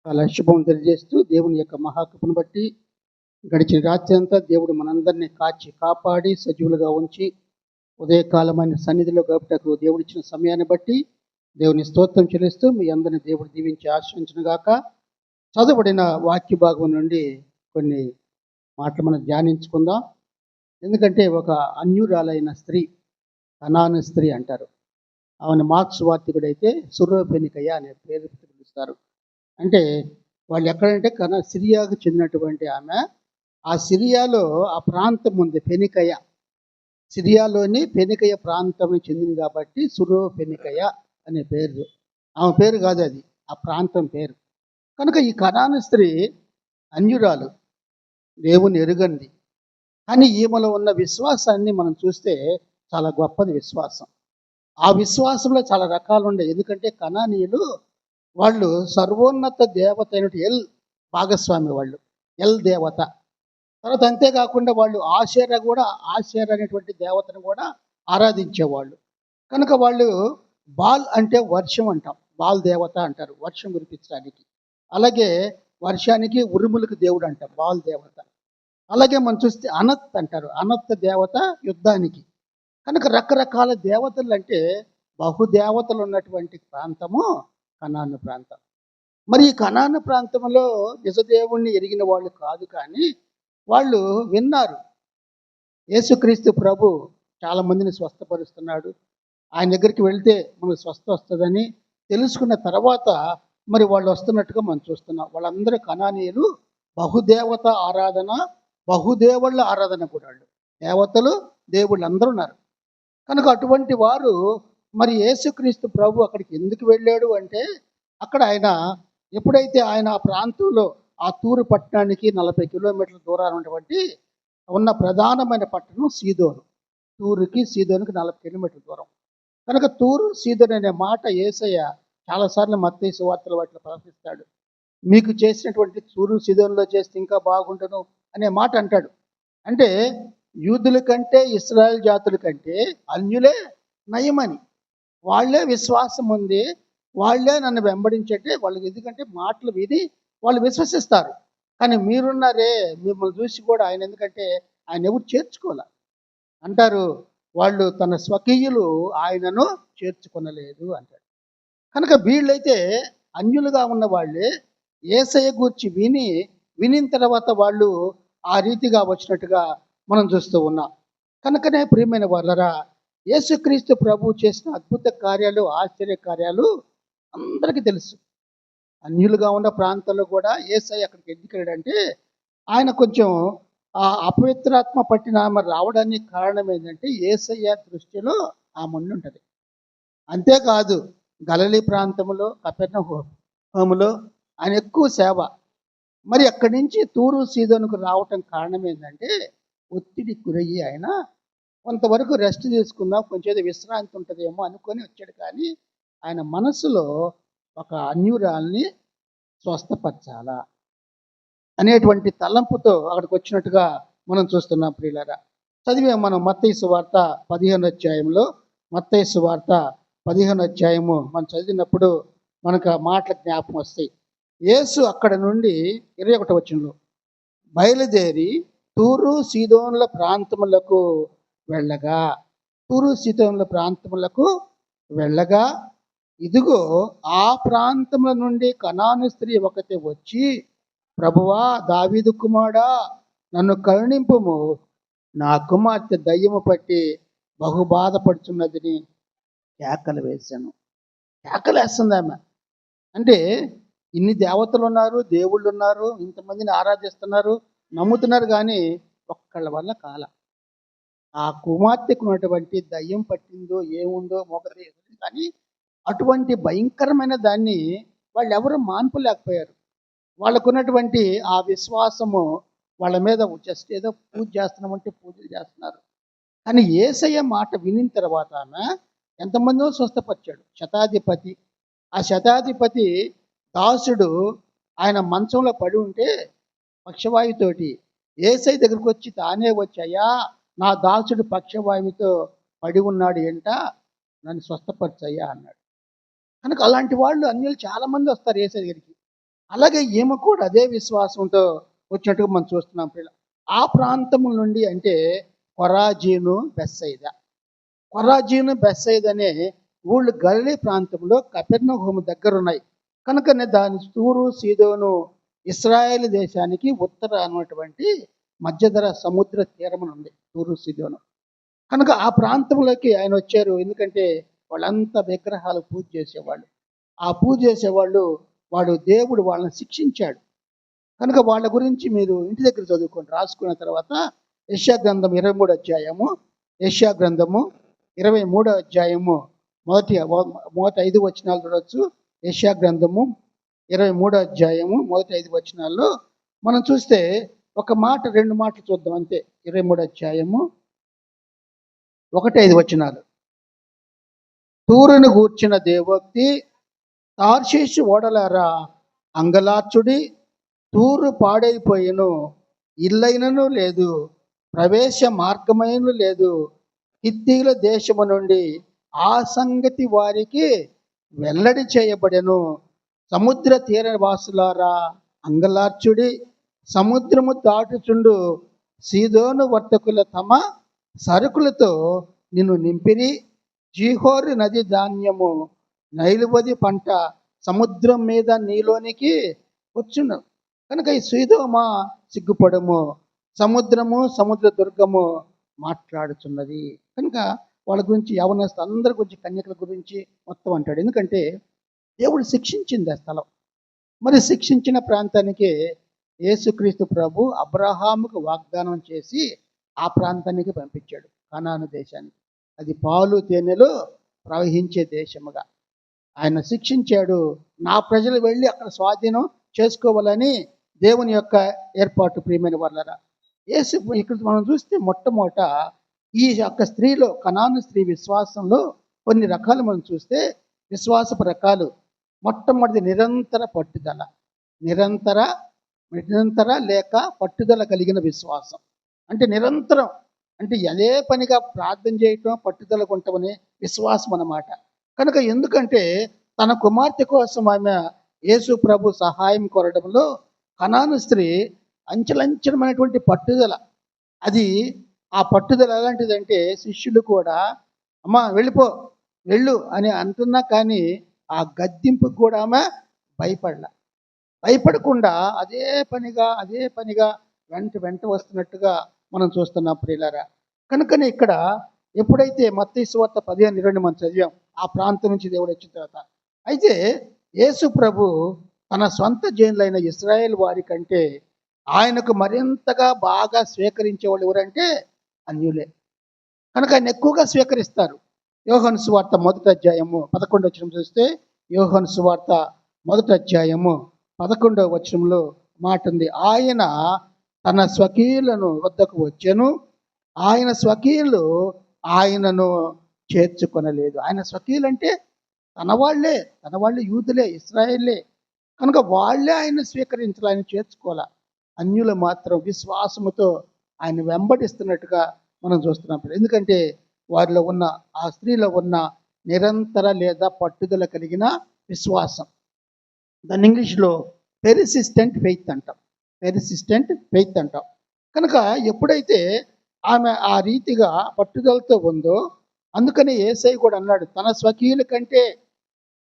చాలా శుభం తెలియజేస్తూ దేవుని యొక్క మహాకృపను బట్టి గడిచిన రాత్రి అంతా దేవుడు మనందరినీ కాచి కాపాడి సజీవులుగా ఉంచి ఉదయకాలమైన సన్నిధిలో గడుపుటకు దేవుడిచ్చిన సమయాన్ని బట్టి దేవుని స్తోత్రం చెల్లిస్తూ మీ అందరిని దేవుడు దీవించి ఆశ్రయించునుగాక. చదవబడిన వాక్య భాగం నుండి కొన్ని మాటలు మనం ధ్యానించుకుందాం. ఎందుకంటే ఒక అన్యురాలైన స్త్రీ, కనాను స్త్రీ అంటారు. ఆమెను మార్క్స్ వార్తికుడైతే సురోపెనికయ్య అనే పేరు పిలుస్తారు. అంటే వాళ్ళు ఎక్కడంటే సిరియాకు చెందినటువంటి ఆమె. ఆ సిరియాలో ఆ ప్రాంతం ఉంది ఫెనికయ. సిరియాలోని ఫెనికయ ప్రాంతం చెందింది కాబట్టి సురో ఫెనికయ అనే పేరు. ఆమె పేరు కాదు, అది ఆ ప్రాంతం పేరు. కనుక ఈ కనాను స్త్రీ అన్యురాలు, దేవుని ఎరుగంది. కానీ ఈమెలో ఉన్న విశ్వాసాన్ని మనం చూస్తే చాలా గొప్పది విశ్వాసం. ఆ విశ్వాసంలో చాలా రకాలు ఉన్నాయి. ఎందుకంటే కనానీయులు వాళ్ళు సర్వోన్నత దేవత అయినటువంటి ఎల్ భాగస్వామి, వాళ్ళు ఎల్ దేవత. తర్వాత అంతేకాకుండా వాళ్ళు ఆశేర అనేటువంటి దేవతను కూడా ఆరాధించేవాళ్ళు. కనుక వాళ్ళు బాల్ అంటే వర్షం అంటాం, బాల్ దేవత అంటారు, వర్షం కురిపించడానికి. అలాగే వర్షానికి ఉరుములకు దేవుడు అంటాం, బాల్ దేవత. అలాగే మనం చూస్తే అనత్ అంటారు, అనత్ దేవత యుద్ధానికి. కనుక రకరకాల దేవతలు అంటే బహుదేవతలు ఉన్నటువంటి ప్రాంతము కనాను ప్రాంతం. మరి ఈ కనాను ప్రాంతంలో నిజదేవుణ్ణి ఎరిగిన వాళ్ళు కాదు, కానీ వాళ్ళు విన్నారు యేసుక్రీస్తు ప్రభు చాలా మందిని స్వస్థపరుస్తున్నాడు, ఆయన దగ్గరికి వెళ్తే మనకు స్వస్థ వస్తుందని తెలుసుకున్న తర్వాత మరి వాళ్ళు వస్తున్నట్టుగా మనం చూస్తున్నాం. వాళ్ళందరూ కనానీయులు, బహుదేవత ఆరాధన, బహుదేవుళ్ళ ఆరాధన కూడా. వాళ్ళు దేవతలు దేవుళ్ళు అందరూ ఉన్నారు. కనుక అటువంటి వారు మరి యేసుక్రీస్తు ప్రభు అక్కడికి ఎందుకు వెళ్ళాడు అంటే, అక్కడ ఎప్పుడైతే ఆయన ఆ ప్రాంతంలో ఆ తూరు పట్టణానికి 40 కిలోమీటర్ల దూరాన్ని ఉన్నటువంటి ఉన్న ప్రధానమైన పట్టణం సీదోను. తూరుకి సీదోనుకి 40 కిలోమీటర్ల దూరం. కనుక తూరు సీదోను అనే మాట యేసయ్య చాలాసార్లు మత్తయి సువార్తల వాటిలో ప్రకటిస్తాడు. మీకు చేసినటువంటి తూరు సీదోనులో చేస్తే ఇంకా బాగుండను అనే మాట అంటాడు. అంటే యూదుల కంటే ఇశ్రాయేల్ జాతుల కంటే అన్యులే నయమని, వాళ్ళే విశ్వాసం ఉంది, వాళ్ళే నన్ను వెంబడించే వాళ్ళకి. ఎందుకంటే మాటలు విని వాళ్ళు విశ్వసిస్తారు. కానీ మీరున్నారే, మిమ్మల్ని చూసి కూడా ఆయన, ఎందుకంటే ఆయన ఎవరు చేర్చుకోలే అంటారు, వాళ్ళు తన స్వకీయులు ఆయనను చేర్చుకొనలేదు అంటారు. కనుక వీళ్ళైతే అన్యులుగా ఉన్న వాళ్ళే యేసయ్య గూర్చి వినిన తర్వాత వాళ్ళు ఆ రీతిగా వచ్చినట్టుగా మనం చూస్తూ ఉన్నాం. కనుకనే ప్రియమైన వాళ్ళరా, యేసుక్రీస్తు ప్రభు చేసిన అద్భుత కార్యాలు, ఆశ్చర్య కార్యాలు అందరికీ తెలుసు. అన్యులుగా ఉన్న ప్రాంతాల్లో కూడా యేసయ్య అక్కడికి ఎందుకు వెళ్ళాడంటే, ఆయన కొంచెం ఆ అపవిత్రాత్మ పట్టిన ఆమె రావడానికి కారణం ఏంటంటే యేసయ్య దృష్టిలో ఆమె ఉంటుంది. అంతేకాదు గలిలీ ప్రాంతంలో కపెర్నహూములో ఆయన ఎక్కువ సేవ. మరి అక్కడి నుంచి తూరు సీదోనుకు రావటం కారణం ఏంటంటే ఒత్తిడికి గురయ్యి ఆయన కొంతవరకు రెస్ట్ తీసుకుందాం, కొంచెం విశ్రాంతి ఉంటుందేమో అనుకొని వచ్చాడు. కానీ ఆయన మనసులో ఒక అన్యురాల్ని స్వస్థపరచాలా అనేటువంటి తలంపుతో అక్కడికి వచ్చినట్టుగా మనం చూస్తున్నాం. ప్రియులారా, చదివే మనం మత్తయి సువార్త 15వ అధ్యాయంలో, మత్తయి సువార్త 15వ అధ్యాయము మనం చదివినప్పుడు మనకు ఆ మాటల జ్ఞాపకం వస్తాయి. యేసు అక్కడ నుండి 21వ వచనంలో బయలుదేరి తూరు సీదోనుల ప్రాంతములకు వెళ్ళగా, తూరు సీదోనుల ప్రాంతములకు వెళ్ళగా, ఇదిగో ఆ ప్రాంతముల నుండి కనాను స్త్రీ ఒకటి వచ్చి, ప్రభువా, దావీదు కుమారుడా, నన్ను కరుణింపుము, నా కుమార్తె దయ్యము పట్టి బహు బాధపడుచున్నదని కేకలు వేశాను. కేకలేస్తుంది ఆమె. అంటే ఇన్ని దేవతలు ఉన్నారు, దేవుళ్ళు ఉన్నారు, ఇంతమందిని ఆరాధిస్తున్నారు, నమ్ముతున్నారు, కానీ ఒక్కళ్ళ వల్ల కాల. ఆ కుమార్తెకు ఉన్నటువంటి దయ్యం పట్టిందో ఏముందో మొగది, కానీ అటువంటి భయంకరమైన దాన్ని వాళ్ళు ఎవరు మాన్పలేకపోయారు. వాళ్ళకున్నటువంటి ఆ విశ్వాసము వాళ్ళ మీద జస్ట్ ఏదో పూజ చేస్తున్నామంటే పూజలు చేస్తున్నారు. కానీ యేసయ్య మాట వినిన తర్వాత ఆమె ఎంతమందో స్వస్థపరిచాడు. శతాధిపతి, ఆ శతాధిపతి దాసుడు ఆయన మంచంలో పడి ఉంటే పక్షవాయుతోటి యేసయ్య దగ్గరికి వచ్చి తానే వచ్చి, అయ్యా, నా దాసుడు పక్షవాయువుతో పడి ఉన్నాడు, ఏంట, నన్ను స్వస్థపరచయ్యా అన్నాడు. కనుక అలాంటి వాళ్ళు అన్యులు చాలామంది వస్తారు యేసయ్య దగ్గరికి. అలాగే ఈమె కూడా అదే విశ్వాసంతో వచ్చినట్టుగా మనం చూస్తున్నాం పిల్ల. ఆ ప్రాంతము నుండి అంటే కొరాజీను, బెత్సయిదా. కొరాజీను, బెత్సయిదా అనే ఊళ్ళు గలిలీ ప్రాంతంలో కపెర్నహూము దగ్గర ఉన్నాయి. కనుకనే దాని తూరు, సీదోను ఇశ్రాయేలు దేశానికి ఉత్తర ఉన్నటువంటి మధ్యధర సముద్ర తీరమున ఉంది తూరు, సీదోను. కనుక ఆ ప్రాంతంలోకి ఆయన వచ్చారు. ఎందుకంటే వాళ్ళంతా విగ్రహాలు పూజ చేసేవాళ్ళు. ఆ పూజ చేసేవాళ్ళు దేవుడు వాళ్ళని శిక్షించాడు. కనుక వాళ్ళ గురించి మీరు ఇంటి దగ్గర చదువుకోండి. రాసుకున్న తర్వాత యెషయా గ్రంథం 23 అధ్యాయము, యెషయా గ్రంథము 23 అధ్యాయము మొదటి 5 వచనాలు చూడొచ్చు. యెషయా గ్రంథము 23 అధ్యాయము మొదటి 5 వచనాల్లో మనం చూస్తే ఒక మాట 2 మాటలు చూద్దాం అంతే. 23 అధ్యాయము 1-5 వచనాలు. తూరును గూర్చిన దేవోక్తి, తార్షీషు ఓడలారా అంగలార్చుడి, తూరు పాడైపోయిను, ఇల్లైనను లేదు, ప్రవేశ మార్గమైన లేదు, హిత్తీల దేశము నుండి ఆ సంగతి వారికి వెల్లడి చేయబడెను. సముద్ర తీరవాసులారా అంగలార్చుడి, సముద్రము దాటుచుండు సీదోను వర్తకుల తమ సరుకులతో నిన్ను నింపిరి. జీహోరు నది ధాన్యము, నైలువది పంట సముద్రం మీద నీలోనికి వచ్చును. కనుక ఈ సీదోమా సిగ్గుపడము, సముద్రము, సముద్ర దుర్గము మాట్లాడుతున్నది. కనుక వాళ్ళ గురించి యవనస్తులు అందరి గురించి, కన్యకల గురించి మొత్తం అంటాడు. ఎందుకంటే దేవుడు శిక్షించింది ఆ స్థలం. మరి శిక్షించిన ప్రాంతానికి యేసుక్రీస్తు ప్రభు అబ్రహాముకు వాగ్దానం చేసి ఆ ప్రాంతానికి పంపించాడు, కనాను దేశానికి. అది పాలు తేనెలు ప్రవహించే దేశముగా ఆయన శిక్షించాడు. నా ప్రజలు వెళ్ళి అక్కడ స్వాధీనం చేసుకోవాలని దేవుని యొక్క ఏర్పాటు. ప్రియమైన వాళ్ళరా, యేసు ఇక్కడ మనం చూస్తే మొట్టమొదట ఈ యొక్క స్త్రీలో, కనాను స్త్రీ విశ్వాసంలో కొన్ని రకాలు మనం చూస్తే విశ్వాసపు రకాలు. మొట్టమొదటి నిరంతర పట్టుదల. నిరంతర లేక పట్టుదల కలిగిన విశ్వాసం. అంటే నిరంతరం, అంటే అదే పనిగా ప్రార్థన చేయటం, పట్టుదలకు ఉండటమనే విశ్వాసం అన్నమాట. కనుక ఎందుకంటే తన కుమార్తె కోసం ఆమె యేసు ప్రభు సహాయం కోరడంలో కనాను స్త్రీ అంచెలంచెలమైనటువంటి పట్టుదల. అది ఆ పట్టుదల ఎలాంటిదంటే శిష్యులు కూడా అమ్మా వెళ్ళిపో, వెళ్ళు అని అంటున్నా కానీ ఆ గద్దింపుకు కూడా ఆమె భయపడకుండా అదే పనిగా వెంట వస్తున్నట్టుగా మనం చూస్తున్నాం ప్రియులారా. కనుకనే ఇక్కడ ఎప్పుడైతే మత్తయి సువార్త 15:20 మనం చదివాం, ఆ ప్రాంతం నుంచి దేవుడు వచ్చిన తర్వాత, అయితే యేసు ప్రభు తన సొంత జనులైన ఇశ్రాయేల్ వారి కంటే ఆయనకు మరింతగా బాగా స్వీకరించేవాళ్ళు ఎవరంటే అన్యులే. కనుక ఆయన ఎక్కువగా స్వీకరిస్తారు. యోహాను సువార్త 1 అధ్యాయము 11 వచనం చూస్తే, యోహాను సువార్త 1 అధ్యాయము 11 వచనంలో మాట ఉంది, ఆయన తన స్వకీయులను వద్దకు వచ్చెను, ఆయన స్వకీయులు ఆయనను చేర్చుకొనలేదు. ఆయన స్వకీయులు అంటే తన వాళ్ళే యూదులే, ఇశ్రాయేలే. కనుక వాళ్ళే ఆయన స్వీకరించాలి, ఆయన చేర్చుకోవాలి. అన్యులు మాత్రం విశ్వాసముతో ఆయన వెంబడిస్తున్నట్టుగా మనం చూస్తున్నాం. ఎందుకంటే వారిలో ఉన్న, ఆ స్త్రీలో ఉన్న నిరంతర లేదా పట్టుదల కలిగిన విశ్వాసం. దాన్ని ఇంగ్లీష్లో పెర్సిస్టెంట్ ఫెయిత్ అంటాం. కనుక ఎప్పుడైతే ఆమె ఆ రీతిగా పట్టుదలతో ఉందో, అందుకని యేసయ్య కూడా అన్నాడు, తన స్వకీయుల కంటే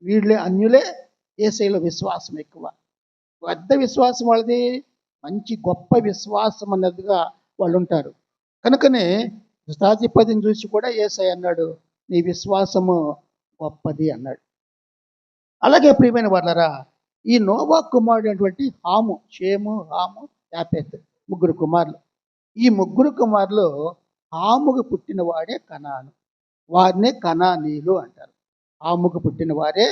వీళ్ళే అన్యులే యేసయ్యలో విశ్వాసం ఎక్కువ. పెద్ద విశ్వాసం వాళ్ళది, మంచి గొప్ప విశ్వాసం అన్నదిగా వాళ్ళు ఉంటారు. కనుకనే స్థాతిపతిని చూసి కూడా యేసయ్య అన్నాడు, నీ విశ్వాసము గొప్పది అన్నాడు. అలాగే ప్రియమైన వాళ్ళరా, ఈ నోవా కుమారుడు అయినటువంటి హాము, షేము, హాము, యాపెత్, 3 కుమారులు. ఈ 3 కుమారులు హాముకు పుట్టిన వాడే కనాను. వారినే కనానీయులు అంటారు. హాముకు పుట్టిన వారే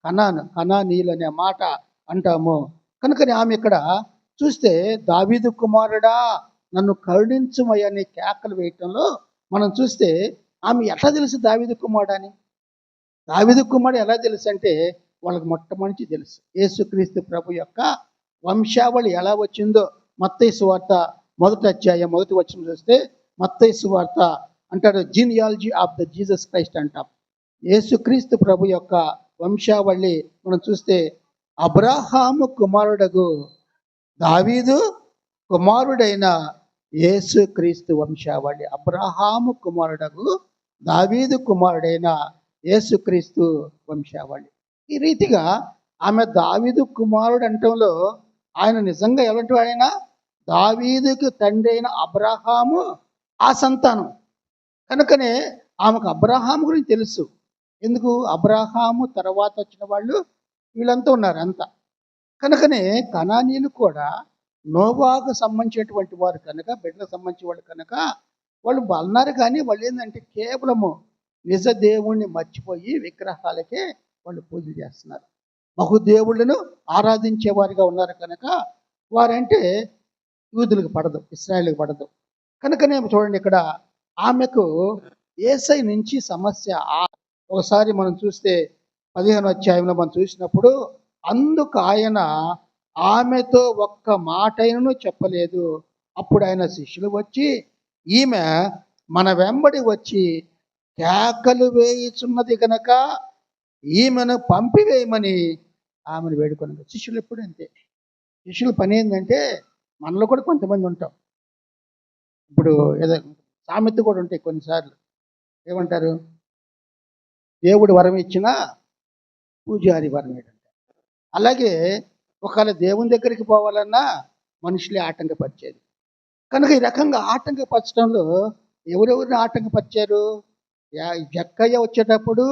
కనానీయులు అనే మాట అంటాము. కనుకని ఆమె ఇక్కడ చూస్తే దావీదు కుమారుడా నన్ను కరుణించుమయ్యని కేకలు వేయటంలో మనం చూస్తే ఆమె ఎట్లా తెలుసు దావీదు కుమారుడు అని? దావీదు కుమారుడు ఎలా తెలుసు అంటే వాళ్ళకి మొట్టమొదటి తెలుసు యేసుక్రీస్తు ప్రభు యొక్క వంశావళి ఎలా వచ్చిందో. మత్తయి సువార్త 1 అధ్యాయం 1 వచనం చూస్తే, మత్తయి సువార్త అంటారు genealogy of the Jesus Christ అంటాం. యేసుక్రీస్తు ప్రభు యొక్క వంశావళి మనం చూస్తే అబ్రహాము కుమారుడగు దావీదు కుమారుడైన యేసుక్రీస్తు వంశావళి. అబ్రహాము కుమారుడగు దావీదు కుమారుడైన యేసుక్రీస్తు వంశావళి. ఈ రీతిగా ఆమె దావీదు కుమారుడు అంటంలో ఆయన నిజంగా ఎలాంటి ఆయన? దావీదుకు తండ్రి అయిన అబ్రహాము ఆ సంతానం. కనుకనే ఆమెకు అబ్రహాము గురించి తెలుసు. ఎందుకు? అబ్రహాము తర్వాత వచ్చిన వాళ్ళు వీళ్ళంతా ఉన్నారు అంతా. కనుకనే కనానీయులు కూడా నోవాకు సంబంధించినటువంటి వారు కనుక, బిడ్డలకు సంబంధించిన వాళ్ళు కనుక వాళ్ళు అన్నారు. కానీ వాళ్ళు ఏంటంటే కేవలము నిజ దేవుణ్ణి మర్చిపోయి విగ్రహాలకే వాళ్ళు పూజలు చేస్తున్నారు. బహుదేవుళ్ళను ఆరాధించేవారిగా ఉన్నారు కనుక వారంటే యూదులకు పడదు, ఇశ్రాయేలుకు పడదు. కనుకనే చూడండి, ఇక్కడ ఆమెకు యేసై నుంచి సమస్య. ఒకసారి మనం చూస్తే 15వ అధ్యాయంలో మనం చూసినప్పుడు, అందుకు ఆయన ఆమెతో ఒక్క మాటైనను చెప్పలేదు. అప్పుడు ఆయన శిష్యులు వచ్చి, ఈమె మన వెంబడి వచ్చి కేకలు వేయుచున్నది కనుక ఈమెను పంపివేయమని ఆమెను వేడుకొన్నారు. శిష్యులు ఎప్పుడు అంతే. శిష్యుల పని ఏంటంటే, మనలో కూడా కొంతమంది ఉంటాం. ఇప్పుడు ఏదో సామెత కూడా ఉంటాయి కొన్నిసార్లు. ఏమంటారు? దేవుడు వరం ఇచ్చినా పూజారి వరం ఏంటంటారు. అలాగే ఒకవేళ దేవుని దగ్గరికి పోవాలన్నా మనుషులే ఆటంకపరిచేది. కనుక ఈ రకంగా ఆటంకపరచడంలో ఎవరెవరిని ఆటంకపరిచారు? జక్కయ్య వచ్చేటప్పుడు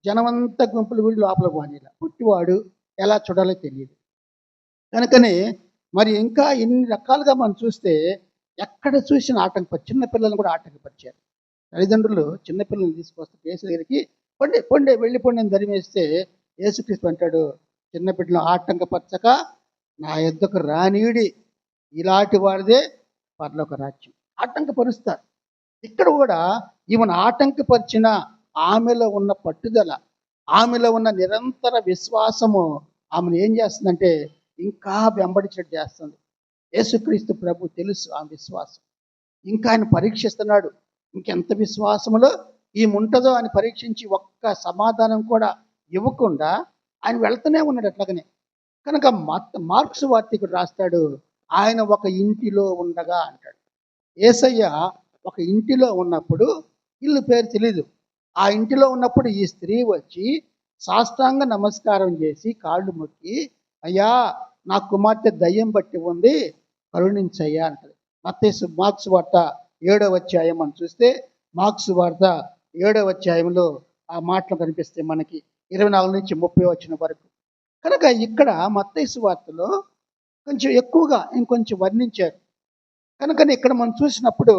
జనమంతా గుంపులు వీడి లోపల పోనీలా. పుట్టివాడు ఎలా చూడాలో తెలియదు. కనుకనే మరి ఇంకా ఇన్ని రకాలుగా మనం చూస్తే ఎక్కడ చూసిన ఆటంకపరిచి, చిన్నపిల్లలను కూడా ఆటంకపరిచారు. తల్లిదండ్రులు చిన్నపిల్లల్ని తీసుకొస్తే యేసు దగ్గరికి పొండే వెళ్ళిపోండి అని ధరిమేస్తే యేసుక్రీస్తు అంటాడు, చిన్నపిల్లలను ఆటంకపరచక నా యొద్దకు రానీయుడి, ఇలాంటి వాడిదే పరలోక రాజ్యం. ఆటంకపరుస్తారు. ఇక్కడ కూడా ఈమెను ఆటంకపరిచిన ఆమెలో ఉన్న పట్టుదల, ఆమెలో ఉన్న నిరంతర విశ్వాసము ఆమెను ఏం చేస్తుందంటే ఇంకా వెంబడించినట్టు చేస్తుంది. యేసుక్రీస్తు ప్రభు తెలుసు ఆ విశ్వాసం. ఇంకా ఆయన పరీక్షిస్తున్నాడు. ఇంకెంత విశ్వాసములో ఈమె ఉంటుందో అని పరీక్షించి ఒక్క సమాధానం కూడా ఇవ్వకుండా ఆయన వెళ్తూనే ఉన్నాడు అట్లాగనే. కనుక మార్క్స్ వార్తికుడు రాస్తాడు, ఆయన ఒక ఇంటిలో ఉండగా అంటాడు. యేసయ్య ఒక ఇంటిలో ఉన్నప్పుడు, ఇల్లు పేరు తెలీదు, ఆ ఇంటిలో ఉన్నప్పుడు ఈ స్త్రీ వచ్చి సాష్టాంగ నమస్కారం చేసి కాళ్ళు మొక్కి, అయ్యా నా కుమార్తె దయ్యం బట్టి ఉంది, కరుణించయ్యా అంటది. మార్క్స్ వార్త 7వ అధ్యాయం మనం చూస్తే, మార్క్స్ వార్త 7వ అధ్యాయంలో ఆ మాటలు కనిపిస్తే మనకి 24 నుంచి 30 వచ్చిన వరకు. కనుక ఇక్కడ మత్తయి వార్తలో కొంచెం ఎక్కువగా ఇంకొంచెం వర్ణించారు. కనుకని ఇక్కడ మనం చూసినప్పుడు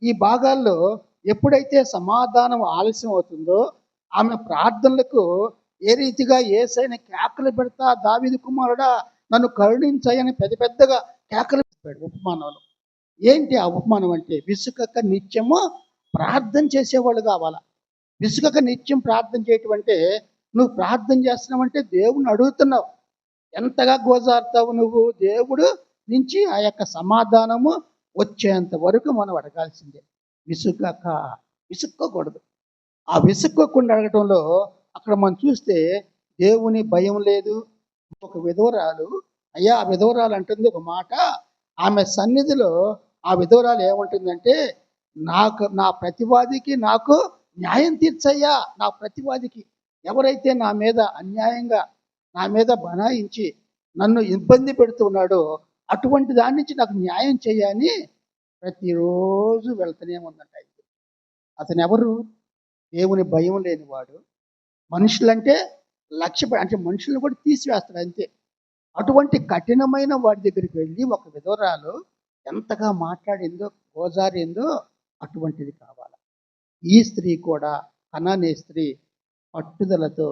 ఈ భాగాల్లో ఎప్పుడైతే సమాధానం ఆలస్యం అవుతుందో, ఆమె ప్రార్థనలకు ఏ రీతిగా యేసయ్యని కేకలు పెడతా, దావీదు కుమారుడా నన్ను కరుణించని పెద్ద పెద్దగా కేకలు పెట్టాడు ఉపమానంలో. ఏంటి ఆ ఉపమానం అంటే, విసుకక నిత్యము ప్రార్థన చేసేవాళ్ళు కావాలా. విసుకక నిత్యం ప్రార్థన చేయటం అంటే, నువ్వు ప్రార్థన చేస్తున్నావంటే దేవుని అడుగుతున్నావు. ఎంతగా గోజారుతావు నువ్వు? దేవుడు నుంచి ఆ యొక్క సమాధానము వచ్చేంత వరకు మనం అడగాల్సిందే. విసుక్కోకూడదు. ఆ విసుక్కోకుండా అడగటంలో అక్కడ మనం చూస్తే దేవుని భయం లేదు. ఒక విధవరాలు, అయ్యా ఆ విధవరాలు అంటుంది ఒక మాట, ఆమె సన్నిధిలో ఆ విధవరాలు ఏమంటుందంటే, నా ప్రతివాదికి నాకు న్యాయం తీర్చయ్యా. నా ప్రతివాదికి, ఎవరైతే నా మీద అన్యాయంగా నా మీద బనాయించి నన్ను ఇబ్బంది పెడుతున్నాడో అటువంటి దాని నుంచి నాకు న్యాయం చేయని ప్రతిరోజు వెళ్తూనే ఉందంట. అతను ఎవరు? దేవుని భయం లేనివాడు. మనుషులంటే అంటే మనుషులను కూడా తీసివేస్తాడు అంతే. అటువంటి కఠినమైన వాడి దగ్గరికి వెళ్ళి ఒక విధవరాలు ఎంతగా మాట్లాడిందో, గోజారిందో అటువంటిది కావాలి. ఈ స్త్రీ కూడా, కనానే స్త్రీ పట్టుదలతో,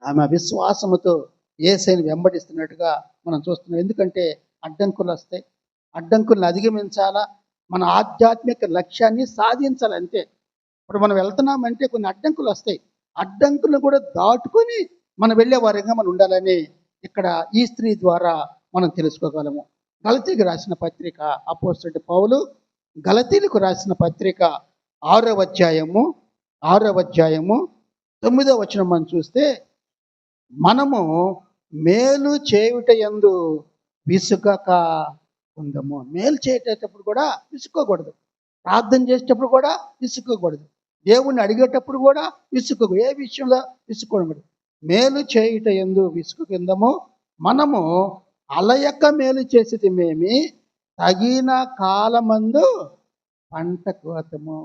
ఆమె విశ్వాసముతో యేసయ్యను వెంబడిస్తున్నట్టుగా మనం చూస్తున్నాం. ఎందుకంటే అడ్డంకులు వస్తాయి, అడ్డంకులను అధిగమించాలా, మన ఆధ్యాత్మిక లక్ష్యాన్ని సాధించాలి అంతే. ఇప్పుడు మనం వెళ్తున్నామంటే కొన్ని అడ్డంకులు వస్తాయి, అడ్డంకులను కూడా దాటుకొని మనం వెళ్ళే వారిగా మనం ఉండాలని ఇక్కడ ఈ స్త్రీ ద్వారా మనం తెలుసుకోగలము. గలతీలకు రాసిన పత్రిక, అపోస్తలుడైన పౌలు గలతీలకు రాసిన పత్రిక 6వ అధ్యాయము 9వ వచనం మనం చూస్తే, మనము మేలు చేయుట యందు విసుగక ఉందము. మేలు చేసేటప్పుడు కూడా విసుక్కోకూడదు. ప్రార్థన చేసేటప్పుడు కూడా విసుక్కోకూడదు. దేవుణ్ణి అడిగేటప్పుడు కూడా ఏ విషయంలో విసుక్కోకూడదు. మేలు చేయుట యందు విసుగుకిందము, మనము అలయక మేలు చేసేదిమేమి, తగిన కాలమందు పంట కోతము.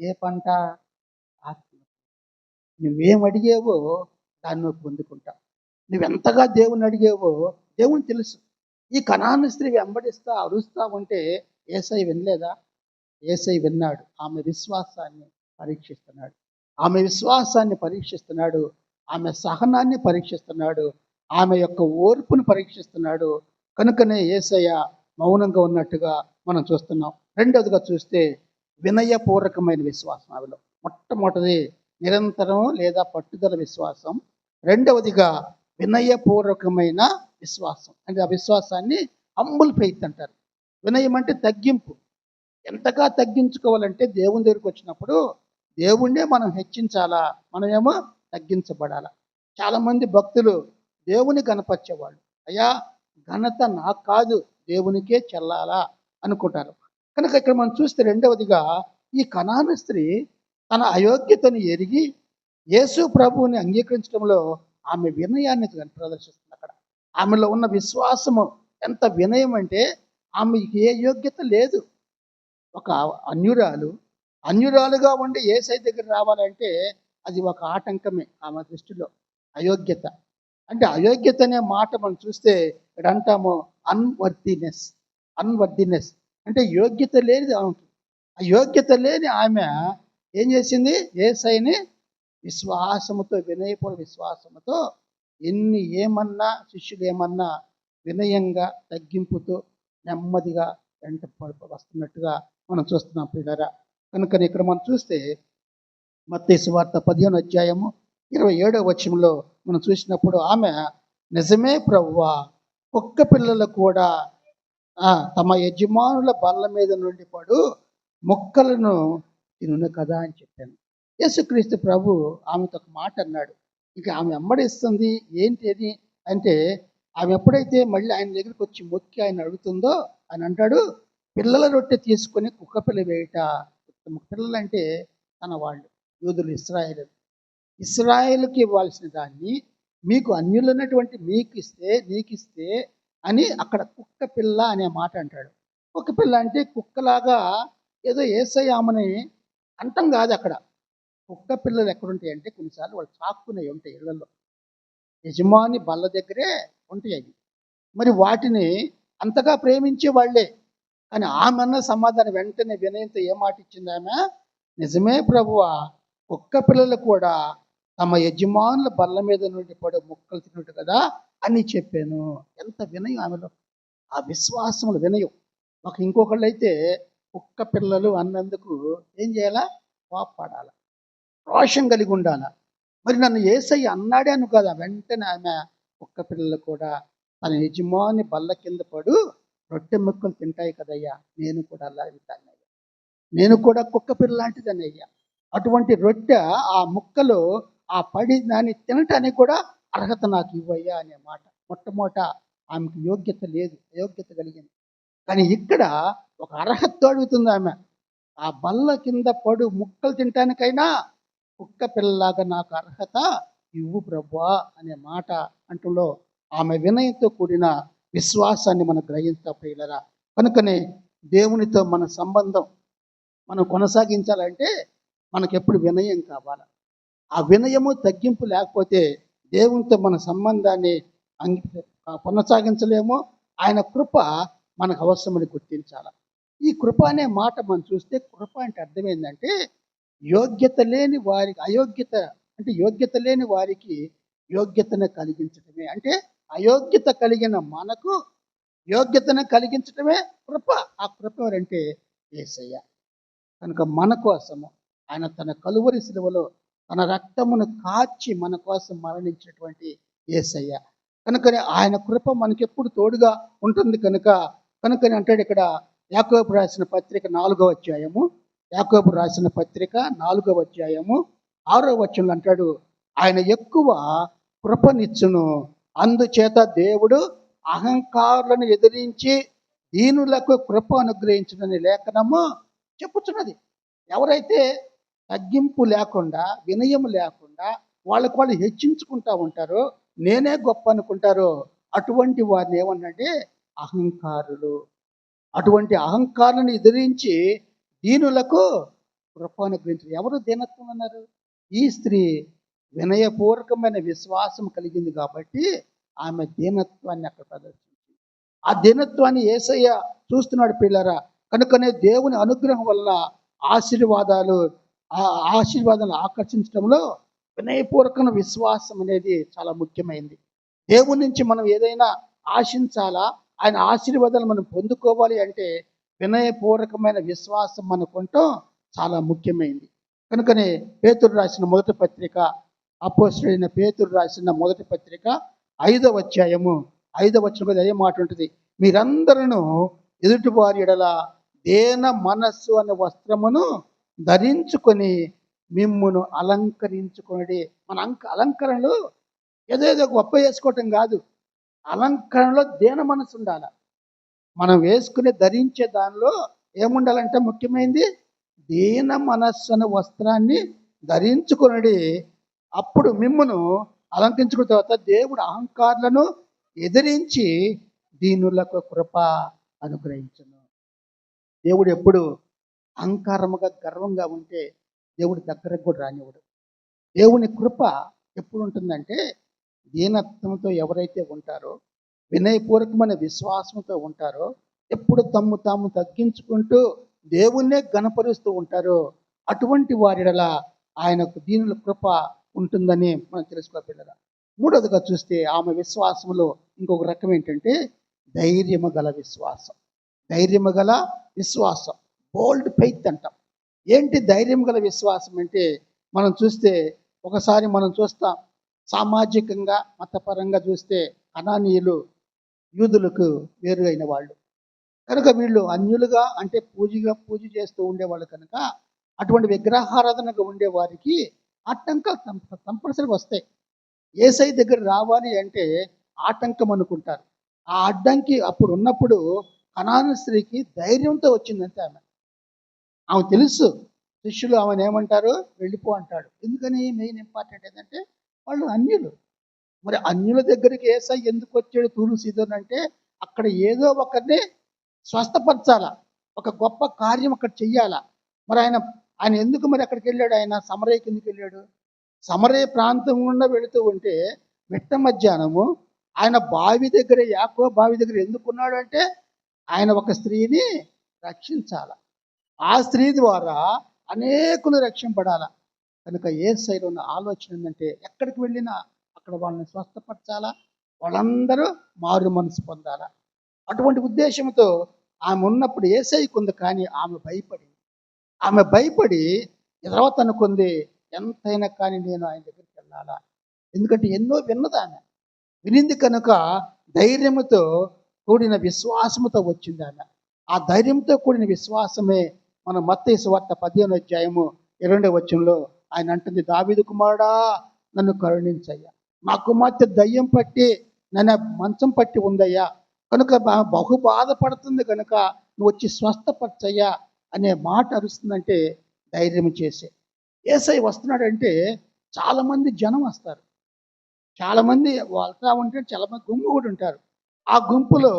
ఏ పంట? ఆత్మ. నువ్వేం అడిగేవో దాన్ని నువ్వు పొందుకుంటావు. నువ్వెంతగా దేవుణ్ణి అడిగేవో దేవుని తెలుసు. ఈ కనాను స్త్రీ వెంబడిస్తా అరుస్తా ఉంటే యేసయ్య వినలేదా? యేసయ్య విన్నాడు. ఆమె విశ్వాసాన్ని పరీక్షిస్తున్నాడు. ఆమె విశ్వాసాన్ని పరీక్షిస్తున్నాడు. ఆమె సహనాన్ని పరీక్షిస్తున్నాడు. ఆమె యొక్క ఓర్పును పరీక్షిస్తున్నాడు. కనుకనే యేసయ్య మౌనంగా ఉన్నట్టుగా మనం చూస్తున్నాం. రెండవదిగా చూస్తే వినయపూర్వకమైన విశ్వాసం ఆమెలో. మొట్టమొదటిది నిరంతరం లేదా పట్టుదల విశ్వాసం. రెండవదిగా వినయపూర్వకమైన విశ్వాసం. అంటే ఆ విశ్వాసాన్ని హంబుల్ ఫెయిత్ అంటారు. వినయం అంటే తగ్గింపు. ఎంతగా తగ్గించుకోవాలంటే దేవుని దగ్గరికి వచ్చినప్పుడు దేవుణ్ణే మనం హెచ్చించాలా, మనమేమో తగ్గించబడాలా. చాలామంది భక్తులు దేవుని గణపరిచేవాళ్ళు. అయ్యా ఘనత నాకు కాదు, దేవునికే చెల్లాలా అనుకుంటారు. కనుక ఇక్కడ మనం చూస్తే రెండవదిగా ఈ కనాను స్త్రీ తన అయోగ్యతను ఎరిగి యేసు ప్రభువుని అంగీకరించడంలో ఆమె వినయాన్ని ప్రదర్శిస్తుంది. అక్కడ ఆమెలో ఉన్న విశ్వాసము ఎంత వినయం అంటే ఆమెకి ఏ యోగ్యత లేదు. ఒక అన్యురాలుగా ఉండి యేసయ్య దగ్గర రావాలంటే అది ఒక ఆటంకమే ఆమె దృష్టిలో. అయోగ్యత అంటే అయోగ్యత అనే మాట మనం చూస్తే ఇక్కడ అంటాము అన్వర్దినెస్ అంటే యోగ్యత లేనిది ఆమెకి. ఆ యోగ్యత లేని ఆమె ఏం చేసింది? యేసయ్యని విశ్వాసముతో, వినయపూర్వ విశ్వాసముతో ఏమన్నా శిష్యులు ఏమన్నా వినయంగా తగ్గింపుతో నెమ్మదిగా వెంట వస్తున్నట్టుగా మనం చూస్తున్నాం పిల్లరా. కనుక ఇక్కడ మనం చూస్తే మత్తయి సువార్త 15వ అధ్యాయము 27వ వచనంలో మనం చూసినప్పుడు ఆమె నిజమే ప్రభువా, కుక్క పిల్లలు కూడా తమ యజమానుల బల్ల మీద నుండి పడు మొక్కలను తినును కదా అని చెప్పాను. యేసుక్రీస్తు ప్రభు ఆమెతో ఒక మాట అన్నాడు. ఇక ఆమె వెంబడిస్తుంది ఏంటి అని అంటే, ఆమె ఎప్పుడైతే మళ్ళీ ఆయన దగ్గరికి వచ్చి మొక్కి ఆయన అడుగుతుందో ఆయన అంటాడు, పిల్లల రొట్టె తీసుకొని కుక్క పిల్ల వేయట. పిల్లలు అంటే తన వాళ్ళు యూదులు, ఇస్రాయేలుకి ఇవ్వాల్సిన దాన్ని మీకు అన్యులైనటువంటి నీకిస్తే అని అక్కడ కుక్క పిల్ల అనే మాట అంటాడు. కుక్క పిల్ల అంటే కుక్కలాగా ఏదో యేసయ్య ఆమెని అంటం కాదు. అక్కడ కుక్క పిల్లలు ఎక్కడుంటాయి అంటే కొన్నిసార్లు వాళ్ళు చాక్కునేవి ఉంటాయి ఇళ్లలో, యజమాని బల్ల దగ్గరే ఉంటాయి అవి. మరి వాటిని అంతగా ప్రేమించే వాళ్ళే. కానీ ఆమె అన్న సమాధానం వెంటనే వినయంతో ఏ మాట ఇచ్చింది ఆమె? నిజమే ప్రభువా, కుక్క పిల్లలు కూడా తమ యజమానుల బల్ల మీద నుండి పడే ముక్కలు తిన్నట్టు కదా అని చెప్పాను. ఎంత వినయం ఆమెలో, ఆ విశ్వాసములు వినయం. ఇంకొకళ్ళు అయితే కుక్క పిల్లలు అన్నందుకు ఏం చేయాలా? కోప్పడాల, రోషం కలిగి ఉండాల. మరి నన్ను యేసయ్య అన్నాడే అను కదా. వెంటనే ఆమె కుక్క పిల్లలు కూడా తన యజమాని బల్ల కింద పడు రొట్టె ముక్కలు తింటాయి కదయ్యా, నేను కూడా అలాగే తిన్నాయ్యా, నేను కూడా కుక్క పిల్ల లాంటిదని అయ్యా. అటువంటి రొట్టె ఆ ముక్కలు ఆ పడి దాన్ని తినటానికి కూడా అర్హత నాకు ఇవ్వయ్యా అనే మాట. మొట్టమొదట ఆమెకు యోగ్యత లేదు, అయోగ్యత కలిగింది. కానీ ఇక్కడ ఒక అర్హత అడుగుతుంది ఆమె. ఆ బల్ల కింద పడు ముక్కలు తినటానికైనా కుక్క పిల్లలాగా నాకు అర్హత ఇవ్వు ప్రభువా అనే మాట అంటులో ఆమె వినయంతో కూడిన విశ్వాసాన్ని మనం గ్రహించాం ప్రియులరా. కనుకనే దేవునితో మన సంబంధం మనం కొనసాగించాలంటే మనకు ఎప్పుడు వినయం కావాలి. ఆ వినయము తగ్గింపు లేకపోతే దేవునితో మన సంబంధాన్ని కొనసాగించలేము. ఆయన కృప మనకు అవసరమని గుర్తించాలి. ఈ కృప అనే మాట మనం చూస్తే కృప అంటే అర్థం ఏంటంటే యోగ్యత లేని వారికి యోగ్యత లేని వారికి యోగ్యతను కలిగించడమే. అంటే అయోగ్యత కలిగిన మనకు యోగ్యతను కలిగించడమే కృప. ఆ కృప ఎవరంటే యేసయ్య. కనుక మన కోసము ఆయన తన కలువరి శిలువలో తన రక్తమును కాచి మన కోసం మరణించినటువంటి యేసయ్య. కనుకనే ఆయన కృప మనకెప్పుడు తోడుగా ఉంటుంది. కనుకని అంటాడు ఇక్కడ యాకోబు రాసిన పత్రిక 4వ అధ్యాయము, యాకోబు రాసిన పత్రిక 4వ అధ్యాయము 6వ వచనంలో అంటాడు, ఆయన ఎక్కువ కృపనిచ్చును, అందుచేత దేవుడు అహంకారులను ఎదిరించి దీనులకు కృప అనుగ్రహించునని లేఖనము చెప్పుచున్నది. ఎవరైతే తగ్గింపు లేకుండా, వినయం లేకుండా వాళ్ళకు వాళ్ళు హెచ్చించుకుంటా ఉంటారో, నేనే గొప్ప అనుకుంటారో, అటువంటి వారిని ఏమన్నంటే అహంకారులు. అటువంటి అహంకారాన్ని ఎదిరించి దీనులకు కృప అనుగ్రహించారు. ఎవరు దీనత్వం అన్నారు? ఈ స్త్రీ వినయపూర్వకమైన విశ్వాసం కలిగింది కాబట్టి ఆమె దీనత్వాన్ని అక్కడ ప్రదర్శించింది. ఆ దీనత్వాన్ని యేసయ్య చూస్తున్నాడు పిల్లరా. కనుకనే దేవుని అనుగ్రహం వల్ల ఆశీర్వాదాలు ఆశీర్వాదాలను ఆకర్షించడంలో వినయపూర్వకమైన విశ్వాసం అనేది చాలా ముఖ్యమైనది. దేవుని నుంచి మనం ఏదైనా ఆశించాలా, ఆయన ఆశీర్వాదాలు మనం పొందుకోవాలి అంటే వినయపూర్వకమైన విశ్వాసం మనకుంటాం చాలా ముఖ్యమైనది. కనుకనే పేతురు రాసిన మొదటి పత్రిక, అపోస్తలుడైన పేతురు రాసిన మొదటి పత్రిక 5వ అధ్యాయము 5వ వచనం అదే మాట ఉంటుంది. మీరందరూ ఎదుటివారి ఎడల దేన మనస్సు అనే వస్త్రమును ధరించుకొని మిమ్మును అలంకరించుకొనుడి. మన అలంకరణలు ఏదేదో గొప్ప వేసుకోవటం కాదు. అలంకరణలో దేన మనసు ఉండాలి. మనం వేసుకునే ధరించే దానిలో ఏముండాలంటే ముఖ్యమైనది దీన మనస్సు అనే వస్త్రాన్ని ధరించుకొనుడి. అప్పుడు మిమ్మును అలంకరించుకున్న తర్వాత దేవుడు అహంకారులను ఎదిరించి దీనులకు కృప అనుగ్రహించును. దేవుడు ఎప్పుడు అహంకారముగా గర్వంగా ఉంటే దేవుడు దగ్గరకు కూడా రానివ్వడు. దేవుని కృప ఎప్పుడు ఉంటుందంటే దీనత్వంతో ఎవరైతే ఉంటారో, వినయపూర్వకమైన విశ్వాసంతో ఉంటారో, ఎప్పుడు తాము తగ్గించుకుంటూ దేవుణ్ణే గణపరుస్తూ ఉంటారో అటువంటి వారిలా ఆయనకు దీనుల కృప ఉంటుందని మనం తెలుసుకోగలరా. మూడవదిగా చూస్తే ఆమె విశ్వాసంలో ఇంకొక రకం ఏంటంటే ధైర్యము గల విశ్వాసం. ధైర్యము గల విశ్వాసం, బోల్డ్ ఫెయిత్ అంటాం. ఏంటి ధైర్యం గల విశ్వాసం అంటే మనం చూస్తే ఒకసారి మనం చూస్తాం, సామాజికంగా మతపరంగా చూస్తే కనానీయులు యూదులకు వేరు అయిన వాళ్ళు కనుక వీళ్ళు అన్యులుగా అంటే పూజ చేస్తూ ఉండేవాళ్ళు కనుక అటువంటి విగ్రహారాధనగా ఉండే వారికి ఆటంకాలు కంపల్సరీగా వస్తాయి. యేసై దగ్గర రావాలి అంటే ఆటంకం అనుకుంటారు. ఆ అడ్డంకి అప్పుడు ఉన్నప్పుడు కనాను స్త్రీకి ధైర్యంతో వచ్చిందంటే ఆమె తెలుసు శిష్యులు ఆమెను ఏమంటారు, వెళ్ళిపో అంటాడు. ఎందుకని మెయిన్ ఇంపార్టెంట్ ఏంటంటే వాళ్ళు అన్యులు. మరి అన్యుల దగ్గరికి యేసై ఎందుకు వచ్చాడు తూరు సీదోన్ అంటే అక్కడ ఏదో ఒకరిని స్వస్థపరచాల, ఒక గొప్ప కార్యం అక్కడ చెయ్యాల. మరి ఆయన ఎందుకు మరి అక్కడికి వెళ్ళాడు? ఆయన సమరయ్యకి ఎందుకు వెళ్ళాడు? సమరయ్య ప్రాంతం గుండా వెళుతూ ఉంటే మిట్ట మధ్యాహ్నము ఆయన బావి దగ్గర, యాకో బావి దగ్గర ఎందుకున్నాడు అంటే ఆయన ఒక స్త్రీని రక్షించాల. ఆ స్త్రీ ద్వారా అనేకులు రక్షింపడాల. కనుక యేసయ్యలో ఉన్న ఆలోచన ఏంటంటే ఎక్కడికి వెళ్ళినా అక్కడ వాళ్ళని స్వస్థపరచాలా, వాళ్ళందరూ మారు మనసు పొందాలా. అటువంటి ఉద్దేశంతో ఆమె ఉన్నప్పుడు యేసయ్యకు ఉంది. కానీ ఆమె భయపడి తర్వాత అనుకుంది, ఎంతైనా కానీ నేను ఆయన దగ్గరికి వెళ్ళాలా. ఎందుకంటే ఎన్నో విన్నది ఆమె, వినింది కనుక ధైర్యముతో కూడిన విశ్వాసముతో వచ్చింది ఆమె. ఆ ధైర్యంతో కూడిన విశ్వాసమే మన మత్తయి సువార్త 15వ అధ్యాయము 20వ వచనంలో ఆయన అంటుంది, దావీదు కుమారుడా నన్ను కరుణించయ్యా, మా కుమార్తె దయ్యం పట్టి నన్ను మంచం పట్టి ఉందయ్యా, కనుక బహు బాధపడుతుంది కనుక నువ్వు వచ్చి స్వస్థపరచయ్యా అనే మాట అరుస్తుందంటే ధైర్యం చేసే. యేసయ్య వస్తున్నాడంటే చాలామంది జనం వస్తారు, చాలామంది వెళ్తా ఉంటే చాలామంది గుంపు కూడా ఉంటారు. ఆ గుంపులో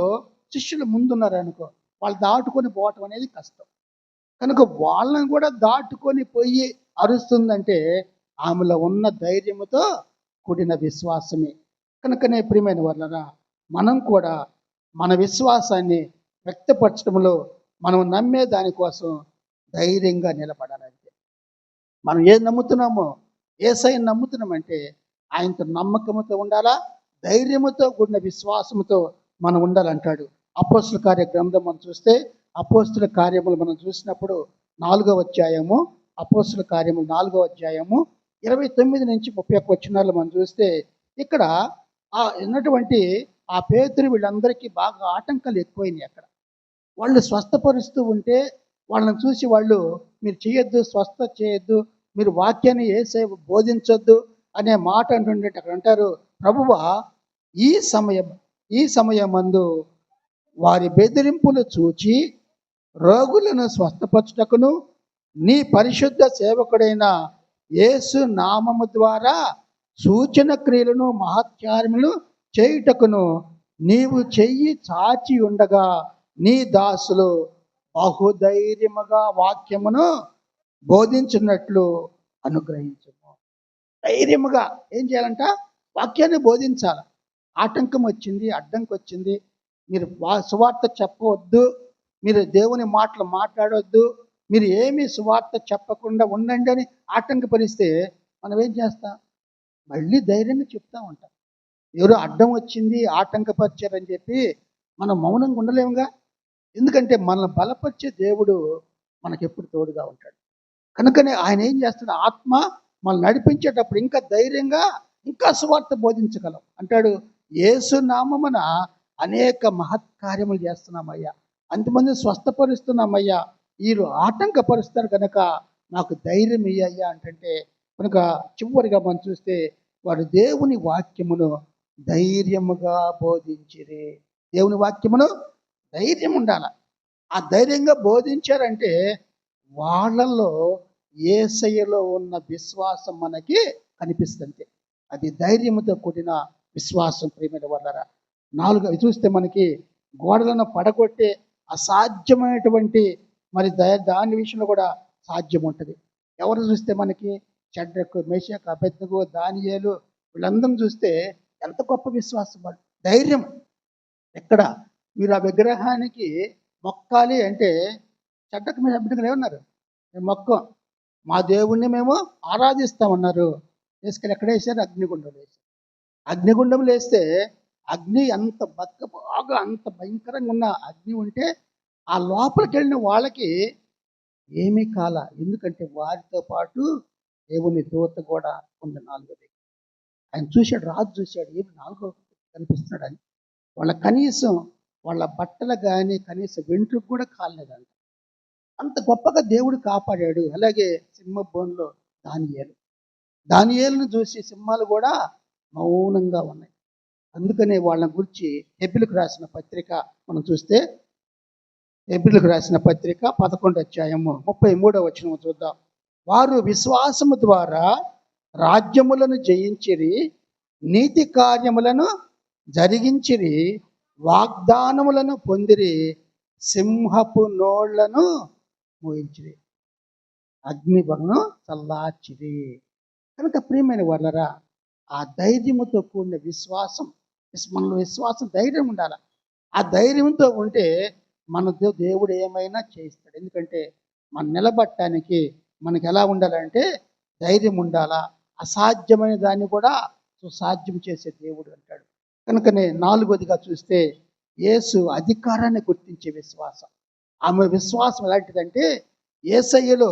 శిష్యులు ముందున్నారు అనుకో, వాళ్ళు దాటుకొని పోవటం అనేది కష్టం. కనుక వాళ్ళని కూడా దాటుకొని పోయి అరుస్తుందంటే ఆమెలో ఉన్న ధైర్యముతో కూడిన విశ్వాసమే. కనుకనే ప్రియమైన వాళ్ళరా, మనం కూడా మన విశ్వాసాన్ని వ్యక్తపరచడంలో మనం నమ్మే దానికోసం ధైర్యంగా నిలబడాలంటే, మనం ఏది నమ్ముతున్నామో యేసయ్యను నమ్ముతున్నామంటే ఆయనతో నమ్మకంతో ఉండాలా, ధైర్యముతో కూడిన విశ్వాసముతో మనం ఉండాలంటాడు. అపోస్తుల కార్య గ్రంథం మనం చూస్తే అపోస్తుల కార్యములు మనం చూసినప్పుడు 4వ అధ్యాయము, అపోస్తుల కార్యములు 4వ అధ్యాయము 29 నుంచి 31 వచనాలు మనం చూస్తే ఇక్కడ ఉన్నటువంటి ఆ పేతురు వీళ్ళందరికీ బాగా ఆటంకాలు ఎక్కువైనాయి. అక్కడ వాళ్ళు స్వస్థపరుస్తూ ఉంటే వాళ్ళని చూసి వాళ్ళు మీరు చేయొద్దు, స్వస్థ చేయొద్దు, మీరు వాక్యాన్ని యేసయ్య బోధించొద్దు అనే మాట అంటుండే. అక్కడ అంటారు, ప్రభువా ఈ సమయం ఈ సమయమందు వారి బెదిరింపులు చూచి రోగులను స్వస్థపరచుటకును నీ పరిశుద్ధ సేవకుడైన యేసు నామము ద్వారా సూచన క్రియలను మహత్కార్యములు చేయుటకును నీవు చెయ్యి చాచి ఉండగా నీ దాసులు బహుధైర్యముగా వాక్యమును బోధించున్నట్లు అనుగ్రహించము. ధైర్యముగా ఏం చేయాలంట? వాక్యాన్ని బోధించాలి. ఆటంకం వచ్చింది, అడ్డంకి వచ్చింది, మీరు సువార్త చెప్పవద్దు, మీరు దేవుని మాటలు మాట్లాడవద్దు, మీరు ఏమీ సువార్త చెప్పకుండా ఉండండి అని ఆటంకపరిస్తే మనం ఏం చేస్తాం? మళ్ళీ ధైర్యంగా చెప్తా ఉంటాం. ఎవరో అడ్డం వచ్చింది, ఆటంకపరిచారని చెప్పి మనం మౌనంగా ఉండలేముగా. ఎందుకంటే మనల్ని బలపరిచే దేవుడు మనకెప్పుడు తోడుగా ఉంటాడు. కనుకనే ఆయన ఏం చేస్తాడు? ఆత్మ మనల్ని నడిపించేటప్పుడు ఇంకా ధైర్యంగా ఇంకా సువార్త బోధించగలం. అంటాడు, యేసు నామమున అనేక మహత్కార్యములు చేస్తున్నామయ్యా, అంతమంది స్వస్థపరుస్తున్నామయ్యా, వీరు ఆటంకపరుస్తారు కనుక నాకు ధైర్యం ఇయ్యయ్యా అంటే, కనుక చివరిగా మనం చూస్తే వారు దేవుని వాక్యమును ధైర్యముగా బోధించిరి. దేవుని వాక్యమును ధైర్యం ఉండాలి. ఆ ధైర్యంగా బోధించారంటే వాళ్ళలో యేసయ్యలో ఉన్న విశ్వాసం మనకి కనిపిస్తుంది. అది ధైర్యముతో కూడిన విశ్వాసం. ప్రియమైన వాళ్ళరా, 4 చూస్తే మనకి గోడలను పడగొట్టే అసాధ్యమైనటువంటి మరి దాని విషయంలో కూడా సాధ్యం ఉంటుంది. ఎవరు చూస్తే మనకి షడ్రకు, మేషకు, అబేద్నెగో, దానియేలు వీళ్ళందరం చూస్తే ఎంత గొప్ప విశ్వాసం, వాళ్ళు ధైర్యం. ఎక్కడ మీరు ఆ విగ్రహానికి మొక్కాలి అంటే షడ్రకు, మేషకు, అబేద్నెగో ఏమన్నారు? మేము మొక్కం, మా దేవుణ్ణి మేము ఆరాధిస్తామన్నారు. వేసుకొని ఎక్కడ వేసారు? అగ్నిగుండం వేసారు. అగ్నిగుండం వేస్తే అగ్ని అంత బాగా అంత భయంకరంగా ఉన్న అగ్ని ఉంటే ఆ లోపలికి వెళ్ళిన వాళ్ళకి ఏమీ కాల. ఎందుకంటే వారితో పాటు దేవుని దూత కూడా ఉంది 4వ. ఆయన చూశాడు, రాజు చూశాడు, ఏమి 4వ కనిపిస్తున్నాడు అని. వాళ్ళ కనీసం వాళ్ళ బట్టలు కానీ కనీసం వెంట్రుకు కూడా కాలేదంట. అంత గొప్పగా దేవుడు కాపాడాడు. అలాగే సింహ బోన్లో దానియేలును చూసి సింహాలు కూడా మౌనంగా ఉన్నాయి. అందుకనే వాళ్ళని గురించి హెబ్రీయులకు రాసిన పత్రిక మనం చూస్తే, హెబ్రీయులకు రాసిన పత్రిక 11వ అధ్యాయము 33వ వచనం చూద్దాం. వారు విశ్వాసము ద్వారా రాజ్యములను జయించిరి, నీతి కార్యములను జరిగించిరి, వాగ్దానములను పొందిరి, సింహపు నోళ్లను మోయించిరి, అగ్నిబలను చల్లార్చిరి. కనుక ప్రియమైన వాళ్ళరా, ఆ ధైర్యముతో కూడిన విశ్వాసం, మనలో విశ్వాసం, ధైర్యం ఉండాలి. ఆ ధైర్యంతో ఉంటే మన దేవుడు ఏమైనా చేస్తాడు. ఎందుకంటే మనం నిలబడటానికి మనకి ఎలా ఉండాలంటే ధైర్యం ఉండాలా. అసాధ్యమైన దాన్ని కూడా సుసాధ్యం చేసే దేవుడు అంటాడు. కనుకనే 4వదిగా చూస్తే యేసు అధికారాన్ని గుర్తించే విశ్వాసం. ఆమె విశ్వాసం ఎలాంటిదంటే యేసయ్యలో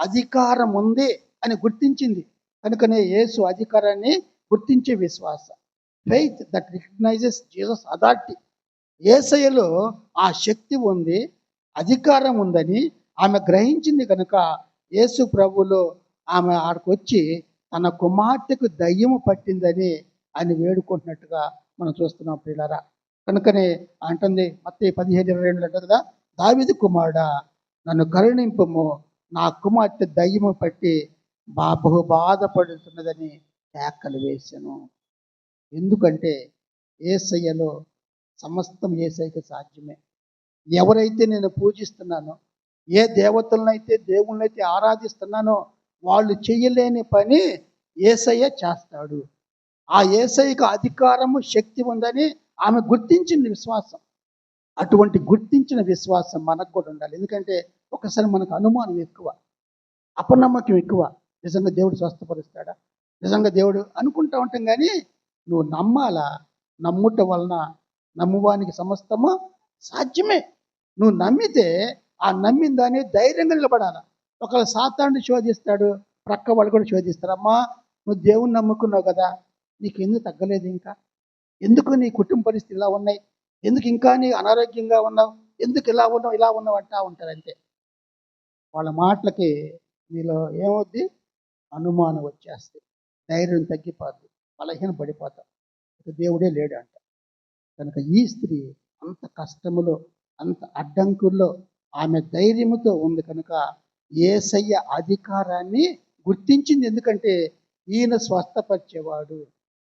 అధికారం ఉంది అని గుర్తించింది. కనుకనే యేసు అధికారాన్ని గుర్తించే విశ్వాసం. Faith that recognises Jesus authority. యేసయ్యలో ఆ శక్తి ఉంది, అధికారం ఉందని ఆమె గ్రహించింది. కనుక యేసు ప్రభువులో ఆమె ఆడికి వచ్చి తన కుమార్తెకు దయ్యము పట్టిందని ఆయన వేడుకుంటున్నట్టుగా మనం చూస్తున్నాం ప్రియులారా. కనుకనే అంటుంది మత్తయి 15:22 అంటుంది కదా, దావీదు కుమారుడా నన్ను కరుణింపుము, నా కుమార్తె దయ్యము పట్టి బహు బాధపడుతున్నదని కేకలు వేశాను. ఎందుకంటే యేసయ్యలో సమస్తం యేసయ్యకి సాధ్యమే. ఎవరైతే నేను పూజిస్తున్నానో, ఏ దేవతలనైతే దేవుళ్ళనైతే ఆరాధిస్తున్నానో వాళ్ళు చెయ్యలేని పని యేసయ్య చేస్తాడు. ఆ యేసయ్యకు అధికారము, శక్తి ఉందని ఆమె గుర్తించింది విశ్వాసం. అటువంటి గుర్తించిన విశ్వాసం మనకు కూడా ఉండాలి. ఎందుకంటే ఒకసారి మనకు అనుమానం ఎక్కువ, అపనమ్మకం ఎక్కువ. నిజంగా దేవుడు స్వస్థపరుస్తాడా, నిజంగా దేవుడు అనుకుంటూ ఉంటాం. కానీ నువ్వు నమ్మాలా. నమ్ముట వలన నమ్మువానికి సమస్తము సాధ్యమే. నువ్వు నమ్మితే ఆ నమ్మిన దాన్ని ధైర్యంగా నిలబడాల. ఒకవేళ సాతానుడు శోధిస్తాడు, ప్రక్క వాళ్ళు కూడా శోధిస్తారు. అమ్మా నువ్వు దేవుని నమ్ముకున్నావు కదా, నీకు ఎందుకు తగ్గలేదు, ఇంకా ఎందుకు నీ కుటుంబ పరిస్థితి ఇలా ఉన్నాయి, ఎందుకు ఇంకా నీ అనారోగ్యంగా ఉన్నావు, ఎందుకు ఇలా ఉన్నావు అంటా ఉంటారు. అంతే. వాళ్ళ మాటలకి మీలో ఏమవుద్ది? అనుమానం వచ్చేస్తుంది, ధైర్యం తగ్గిపోద్ది, బలహీన పడిపోతాం. దేవుడే లేడు అంట. కనుక ఈ స్త్రీ అంత కష్టములో, అంత అడ్డంకుల్లో ఆమె ధైర్యముతో ఉంది కనుక యేసయ్య అధికారాన్ని గుర్తించింది. ఎందుకంటే ఈయన స్వస్థపరిచేవాడు,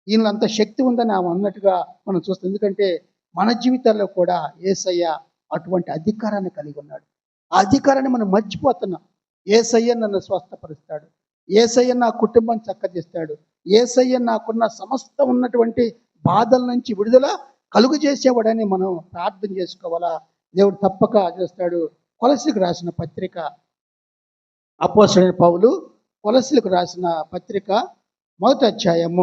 ఈయనలో అంత శక్తి ఉందని ఆమె అన్నట్టుగా మనం చూస్తాం. ఎందుకంటే మన జీవితాల్లో కూడా యేసయ్య అటువంటి అధికారాన్ని కలిగి ఉన్నాడు. ఆ అధికారాన్ని మనం మర్చిపోతున్నాం. యేసయ్య నన్ను స్వస్థపరుస్తాడు, యేసయ్య నా కుటుంబం చక్కదిస్తాడు, యేసయ్య నాకున్న సమస్త ఉన్నటువంటి బాధల నుంచి విడుదల కలుగు చేసేవాడని మనం ప్రార్థన చేసుకోవాలా. దేవుడు తప్పక చేస్తాడు. కొలసీలకు రాసిన పత్రిక, అపోస్తలుడైన పౌలు కొలసీలకు రాసిన పత్రిక మొదటి అధ్యాయం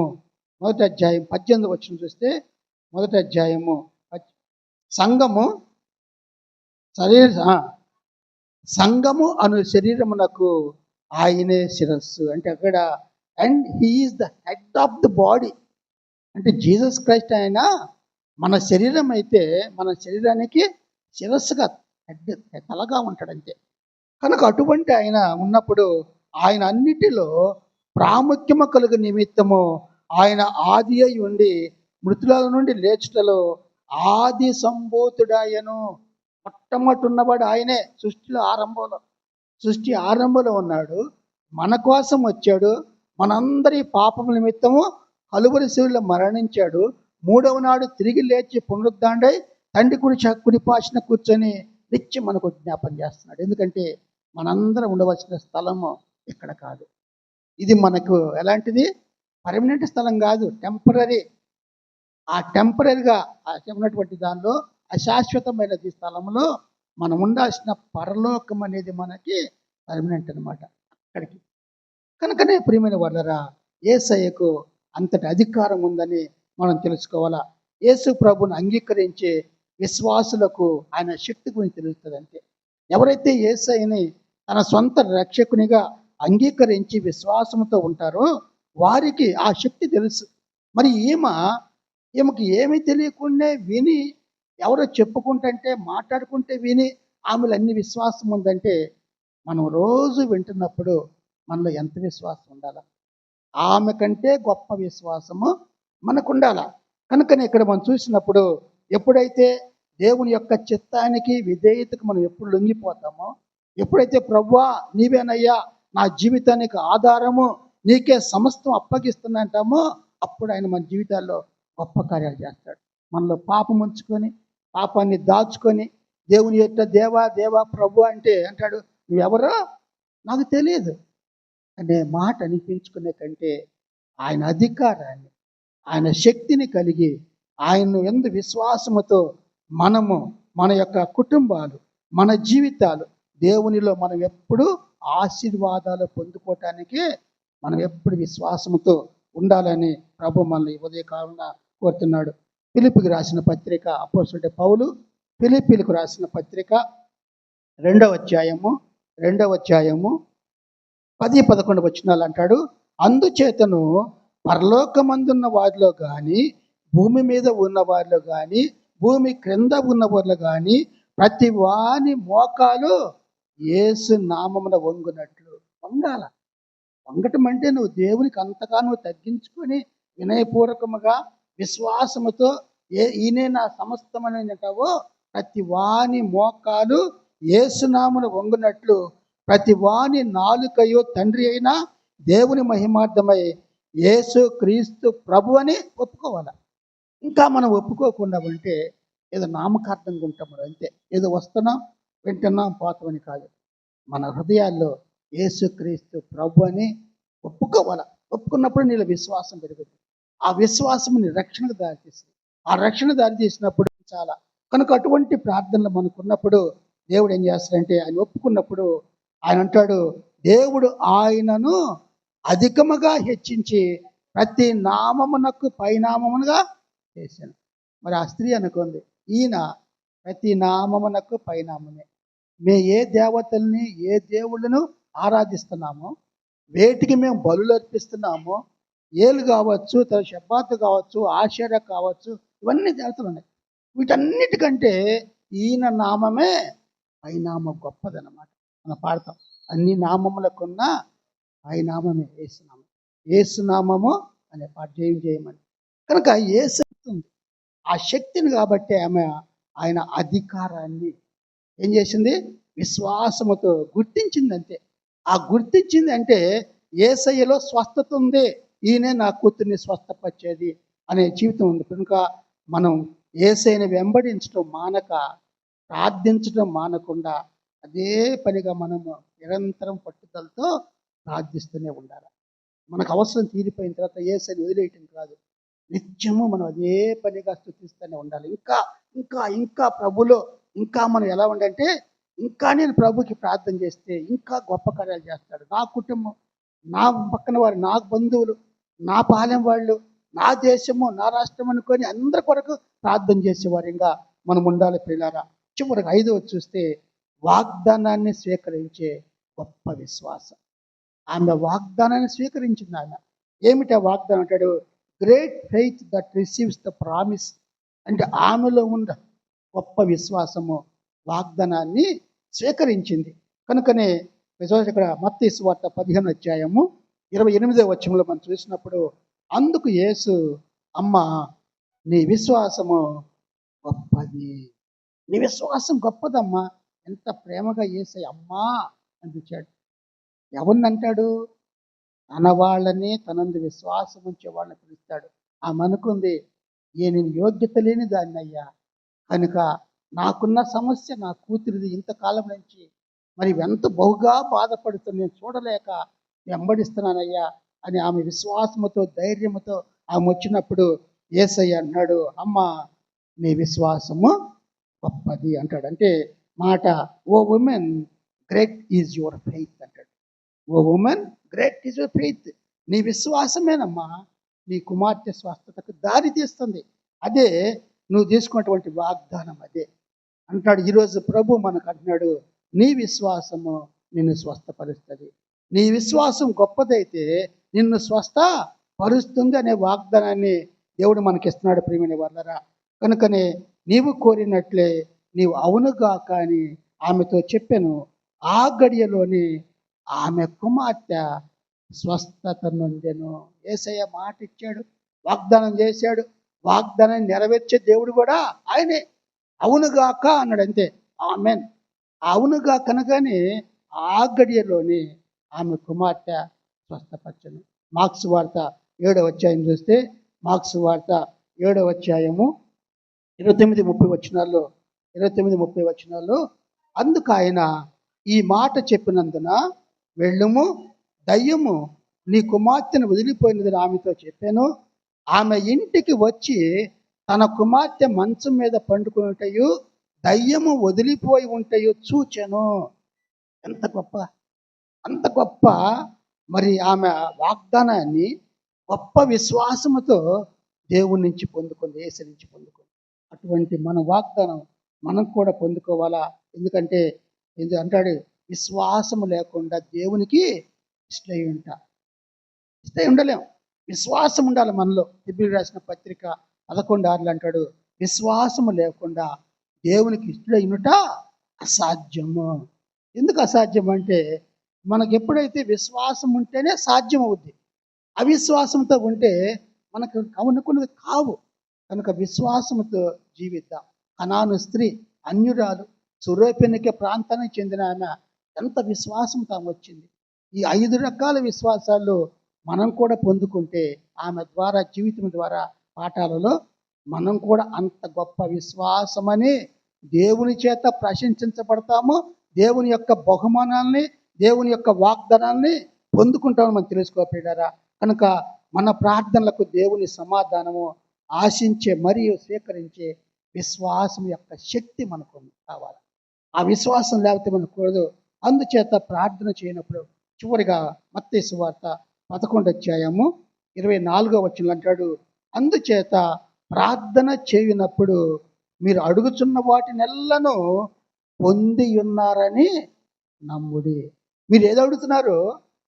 18 వచనం చూస్తే, మొదటి అధ్యాయము సంఘము సంఘము అను శరీరమునకు ఆయనే శిరస్సు అంటే అక్కడ, and he is the head of the body అంటే జీసస్ క్రైస్ట్ ఆయన మన శరీరం అయితే మన శరీరానికి శిరస్సుగా హెడ్ తలగా ఉంటాడంతే. కనుక అటువంటి ఆయన ఉన్నప్పుడు ఆయన అన్నిటిలో ప్రాముఖ్యము కలుగు నిమిత్తము ఆయన ఆది అయి ఉండి మృతుల నుండి లేచుటలో ఆది సంభూతుడాయను. మొట్టమొదటి ఉన్నవాడు ఆయనే. సృష్టి ఆరంభంలో ఉన్నాడు, మన కోసం వచ్చాడు, మనందరి పాపముల నిమిత్తము కలువరి శిలువలో మరణించాడు, మూడవ నాడు తిరిగి లేచి పునరుద్ధాండై తండ్రి కుడి పార్శ్వన కూర్చొని నిత్యం మనకు జ్ఞాపం చేస్తున్నాడు. ఎందుకంటే మనందరం ఉండవలసిన స్థలము ఇక్కడ కాదు. ఇది మనకు ఎలాంటిది? పర్మనెంట్ స్థలం కాదు, టెంపరీ. ఆ టెంపరీగా ఉన్నటువంటి దానిలో అశాశ్వతమైన స్థలంలో మనం ఉండాల్సిన పరలోకం అనేది మనకి పర్మనెంట్ అనమాట, అక్కడికి. కనుకనే ప్రియమైన వాళ్ళరా, యేసయ్యకు అంతటి అధికారం ఉందని మనం తెలుసుకోవాలా. యేసు ప్రభుని అంగీకరించే విశ్వాసులకు ఆయన శక్తి గురించి తెలుస్తుంది. అంతే. ఎవరైతే యేసయ్యని తన సొంత రక్షకునిగా అంగీకరించి విశ్వాసంతో ఉంటారో వారికి ఆ శక్తి తెలుసు. మరి ఈమెకి ఏమీ తెలియకుండా విని, ఎవరో చెప్పుకుంటుంటే మాట్లాడుకుంటే విని ఆమెలో అన్ని విశ్వాసం ఉందంటే, మనం రోజు వింటున్నప్పుడు మనలో ఎంత విశ్వాసం ఉండాలా? ఆమె కంటే గొప్ప విశ్వాసము మనకు ఉండాలా. కనుకనే ఇక్కడ మనం చూసినప్పుడు ఎప్పుడైతే దేవుని యొక్క చిత్తానికి విధేయతకు మనం ఎప్పుడు లొంగిపోతామో, ఎప్పుడైతే ప్రభువా నీవేనయ్యా నా జీవితానికి ఆధారము, నీకే సమస్తం అప్పగిస్తున్నంటామో, అప్పుడు ఆయన మన జీవితాల్లో గొప్ప కార్యాలు చేస్తాడు. మనలో పాపం ఉంచుకొని, పాపాన్ని దాచుకొని దేవుని యొక్క దేవా ప్రభు అంటే అంటాడు, నువ్వెవరో నాకు తెలియదు అనే మాట అనిపించుకునే కంటే ఆయన అధికారాన్ని, ఆయన శక్తిని కలిగి ఆయన్ను ఎందు విశ్వాసముతో మనము మన యొక్క కుటుంబాలు, మన జీవితాలు దేవునిలో మనం ఎప్పుడు ఆశీర్వాదాలు పొందుకోవటానికి మనం ఎప్పుడు విశ్వాసముతో ఉండాలని ప్రభు మనల్ని ఉదయకాలంగా కోరుతున్నాడు. ఫిలిప్పీకి రాసిన పత్రిక, అపోస్తలుడైన పౌలు ఫిలిప్పీలకు రాసిన పత్రిక 2వ అధ్యాయము 10-11 వచనాలు అంటాడు, అందుచేతను పరలోకమందున్న వారిలో కానీ, భూమి మీద ఉన్న వారిలో కానీ, భూమి క్రింద ఉన్న వారిలో కానీ ప్రతి వాని మోకాలు యేసు నామమున వంగునట్లు. వంగటం అంటే నువ్వు దేవునికి అంతగా నువ్వు తగ్గించుకొని వినయపూర్వకముగా విశ్వాసముతో ఈయనే నా సమస్తమని అంటావో, ప్రతి వాని మోకాలు యేసునామమున వంగునట్లు ప్రతి వాని నాలుకయో తండ్రి అయినా దేవుని మహిమార్థమై యేసు క్రీస్తు ప్రభు అని ఒప్పుకోవాలి. ఇంకా మనం ఒప్పుకోకుండా ఉంటే ఏదో నామకార్థంగా ఉంటాం, అంతే. ఏదో వస్తున్నాం, వింటున్నాం, పోతామని కాదు. మన హృదయాల్లో యేసు క్రీస్తు ప్రభు అని ఒప్పుకోవాలి. ఒప్పుకున్నప్పుడు నీళ్ళ విశ్వాసం పెరుగుతుంది. ఆ విశ్వాసం నీ రక్షణకు దారితీస్తుంది. ఆ రక్షణ దారితీసినప్పుడు చాలా. కనుక అటువంటి ప్రార్థనలు మనకున్నప్పుడు దేవుడు ఏం చేస్తాడంటే, ఆయన ఒప్పుకున్నప్పుడు ఆయన అంటాడు, దేవుడు ఆయనను అధికముగా హెచ్చించి ప్రతి నామమునకు పైనామమునుగా చేశాను. మరి ఆ స్త్రీ అనుకుంది, ఈయన ప్రతి నామమునకు పైనామమే. మేము ఏ దేవతల్ని, ఏ దేవుళ్ళను ఆరాధిస్తున్నామో, వేటికి మేము బలులు అర్పిస్తున్నామో, ఏలు కావచ్చు, షబ్బాతు కావచ్చు, ఆషేరా కావచ్చు, ఇవన్నీ దేవతలు ఉన్నాయి. వీటన్నిటికంటే ఈయన నామమే పైనామం, గొప్పదన్నమాట. మనం పాడతాం, అన్ని నామములకున్న పైనామమే యేసునామం. యేసునామము అనే పాట చేయమని. కనుక యేసు ఉంది. ఆ శక్తిని కాబట్టి ఆయన అధికారాన్ని ఏం చేసింది? విశ్వాసముతో గుర్తించింది అంతే. ఆ గుర్తించింది అంటే యేసయ్యలో స్వస్థత ఉంది. ఈయనే నా కూతుర్ని స్వస్థపరిచేది అనే జీవితం ఉంది. కనుక మనం యేసయ్యని వెంబడించడం మానక, ప్రార్థించడం మానకుండా అదే పనిగా మనము నిరంతరం పట్టుదలతో ప్రార్థిస్తూనే ఉండాలి. మనకు అవసరం తీరిపోయిన తర్వాత యేసయ్యని వదిలేయటం కాదు. నిత్యము మనం అదే పనిగా స్తుతిస్తూనే ఉండాలి. ఇంకా ఇంకా ఇంకా ప్రభులో ఇంకా మనం ఎలా ఉండంటే, ఇంకా నేను ప్రభుకి ప్రార్థన చేస్తే ఇంకా గొప్ప కార్యాలు చేస్తాడు. నా కుటుంబం, నా పక్కన వారు, నా బంధువులు, నా పాలెం వాళ్ళు, నా దేశము, నా రాష్ట్రం అనుకొని అందరి కొరకు ప్రార్థన చేసేవారిగా మనం ఉండాలి ప్రియులారా. చివరికి 5వ చూస్తే వాగ్దానాన్ని స్వీకరించే గొప్ప విశ్వాసం. ఆమె వాగ్దానాన్ని స్వీకరించింది. ఆమె ఏమిటా వాగ్దానం అంటాడు? Great faith that receives the promise. అంటే ఆమెలో ఉన్న గొప్ప విశ్వాసము వాగ్దానాన్ని స్వీకరించింది. కనుకనే ఇక్కడ మత్తయి సువార్త 15వ అధ్యాయము 28వ వచనంలో మనం చూసినప్పుడు, అందుకు యేసు, అమ్మ నీ విశ్వాసము గొప్పది, నీ విశ్వాసం గొప్పదమ్మా. ఎంత ప్రేమగా యేసయ్య అమ్మా అని పిలిచాడు. ఎవరిని అంటాడు? తన వాళ్ళని, తనందు విశ్వాసం ఉంచే వాళ్ళని పిలుస్తాడు. ఆమె అనుకుంది, నేను యోగ్యత లేని దాన్ని అయ్యా, కనుక నాకున్న సమస్య నా కూతురిది ఇంతకాలం నుంచి మరి ఎంత బహుగా బాధపడుతుంది, నేను చూడలేక వెంబడిస్తున్నానయ్యా అని ఆమె విశ్వాసముతో, ధైర్యముతో ఆమె వచ్చినప్పుడు యేసయ్య అన్నాడు, అమ్మ నీ విశ్వాసము గొప్పది అంటాడు. అంటే మాట, O woman great is your faith అంటాడు. O woman great is your faith. నీ విశ్వాసమేనమ్మా నీ కుమార్తె స్వస్థతకు దారి తీస్తుంది. అదే నువ్వు తీసుకున్నటువంటి వాగ్దానం. అదే అంటాడు ఈరోజు ప్రభు మనకు అంటున్నాడు, నీ విశ్వాసము నిన్ను స్వస్థపరుస్తుంది. నీ విశ్వాసం గొప్పదైతే నిన్ను స్వస్థ పరుస్తుంది అనే వాగ్దానాన్ని దేవుడు మనకిస్తున్నాడు ప్రియమైన వాళ్ళరా. కనుకనే నీవు కోరినట్లే నీవు అవునుగా కానీ ఆమెతో చెప్పాను. ఆ గడియలోని ఆమె కుమార్తె స్వస్థత నొందెను. యేసయ్య మాట ఇచ్చాడు, వాగ్దానం చేశాడు. వాగ్దానాన్ని నెరవేర్చే దేవుడు కూడా ఆయనే. అవునుగాక అన్నాడు అంతే. ఆమెన్. అవునుగా కనగానే ఆ గడియలోని ఆమె కుమార్తె స్వస్థపరచను. మార్క్స్ వార్త 7వ అధ్యాయం చూస్తే, మార్క్స్ వార్త 7వ అధ్యాయము 29-30 వచనాల్లో, 29-30 వచనాల్లో, అందుకు ఆయన ఈ మాట చెప్పినందున వెళ్ళుము, దయ్యము నీ కుమార్తెను వదిలిపోయినదని ఆమెతో చెప్పాను. ఆమె ఇంటికి వచ్చి తన కుమార్తె మంచం మీద పండుకున్నటయు దయ్యము వదిలిపోయి ఉంటాయో చూచెను. ఎంత గొప్ప, అంత గొప్ప మరి ఆమె వాగ్దానాన్ని గొప్ప విశ్వాసముతో దేవుడి నుంచి పొందుకుంది, యేసు నుంచి పొందుకుంది. అటువంటి మన వాగ్దానం మనం కూడా పొందుకోవాలా. ఎందుకంటే అంటాడు, విశ్వాసము లేకుండా దేవునికి ఇష్టమై ఉండలేం. విశ్వాసం ఉండాలి మనలో. హెబ్రీయులకు రాసిన పత్రిక 11:6 అంటాడు, విశ్వాసము లేకుండా దేవునికి ఇష్టడైనట అసాధ్యము. ఎందుకు అసాధ్యం అంటే, మనకు ఎప్పుడైతే విశ్వాసం ఉంటేనే సాధ్యం అవుద్ది. అవిశ్వాసంతో ఉంటే మనకు అనుకున్నది కావు. కనుక విశ్వాసంతో జీవిద్దాం. కనాను స్త్రీ, అన్యురాలు, సురేపెనికే ప్రాంతానికి చెందిన ఆమె ఎంత విశ్వాసంతో ఆమె వచ్చింది. ఈ 5 రకాల విశ్వాసాలు మనం కూడా పొందుకుంటే ఆమె ద్వారా, జీవితం ద్వారా, పాఠాలలో మనం కూడా అంత గొప్ప విశ్వాసమని దేవుని చేత ప్రశంసించబడతాము. దేవుని యొక్క బహుమానాల్ని, దేవుని యొక్క వాగ్దానాన్ని పొందుకుంటామని మనం తెలుసుకోలేరా. కనుక మన ప్రార్థనలకు దేవుని సమాధానము ఆశించే మరియు స్వీకరించే విశ్వాసం యొక్క శక్తి మనకు కావాలి. ఆ విశ్వాసం లేకపోతే మనకు కూడదు. అందుచేత ప్రార్థన చేయనప్పుడు చివరిగా మత్తయి సువార్త 11వ అధ్యాయము 24వ వచనం అంటాడు, అందుచేత ప్రార్థన చేయనప్పుడు మీరు అడుగుచున్న వాటినెల్లను పొంది ఉన్నారని నమ్ముడి. మీరు ఏదో అడుగుతున్నారో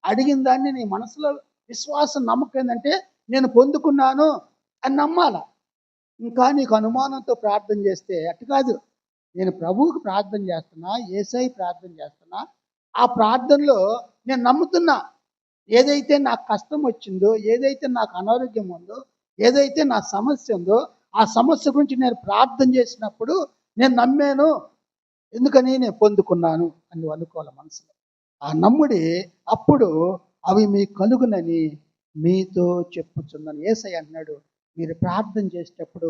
అడిగిన దాన్ని నీ మనసులో విశ్వాసం, నమ్మకం ఏంటంటే నేను పొందుకున్నాను అని నమ్మాల. ఇంకా నీకు అనుమానంతో ప్రార్థన చేస్తే అటు కాదు. నేను ప్రభువుకి ప్రార్థన చేస్తున్నా, యేసయ్య ప్రార్థన చేస్తున్నా, ఆ ప్రార్థనలో నేను నమ్ముతున్నా, ఏదైతే నాకు కష్టం వచ్చిందో, ఏదైతే నాకు అనారోగ్యం ఉందో, ఏదైతే నా సమస్య ఉందో ఆ సమస్య గురించి నేను ప్రార్థన చేసినప్పుడు నేను నమ్మాను, ఎందుకని నేను పొందుకున్నాను అని నువ్వు అనుకోవాలి మనసులో. ఆ నమ్ముడి అప్పుడు అవి మీ కలుగునని మీతో చెప్పుచున్నాను. యేసయ్య అన్నాడు, మీరు ప్రార్థన చేసేటప్పుడు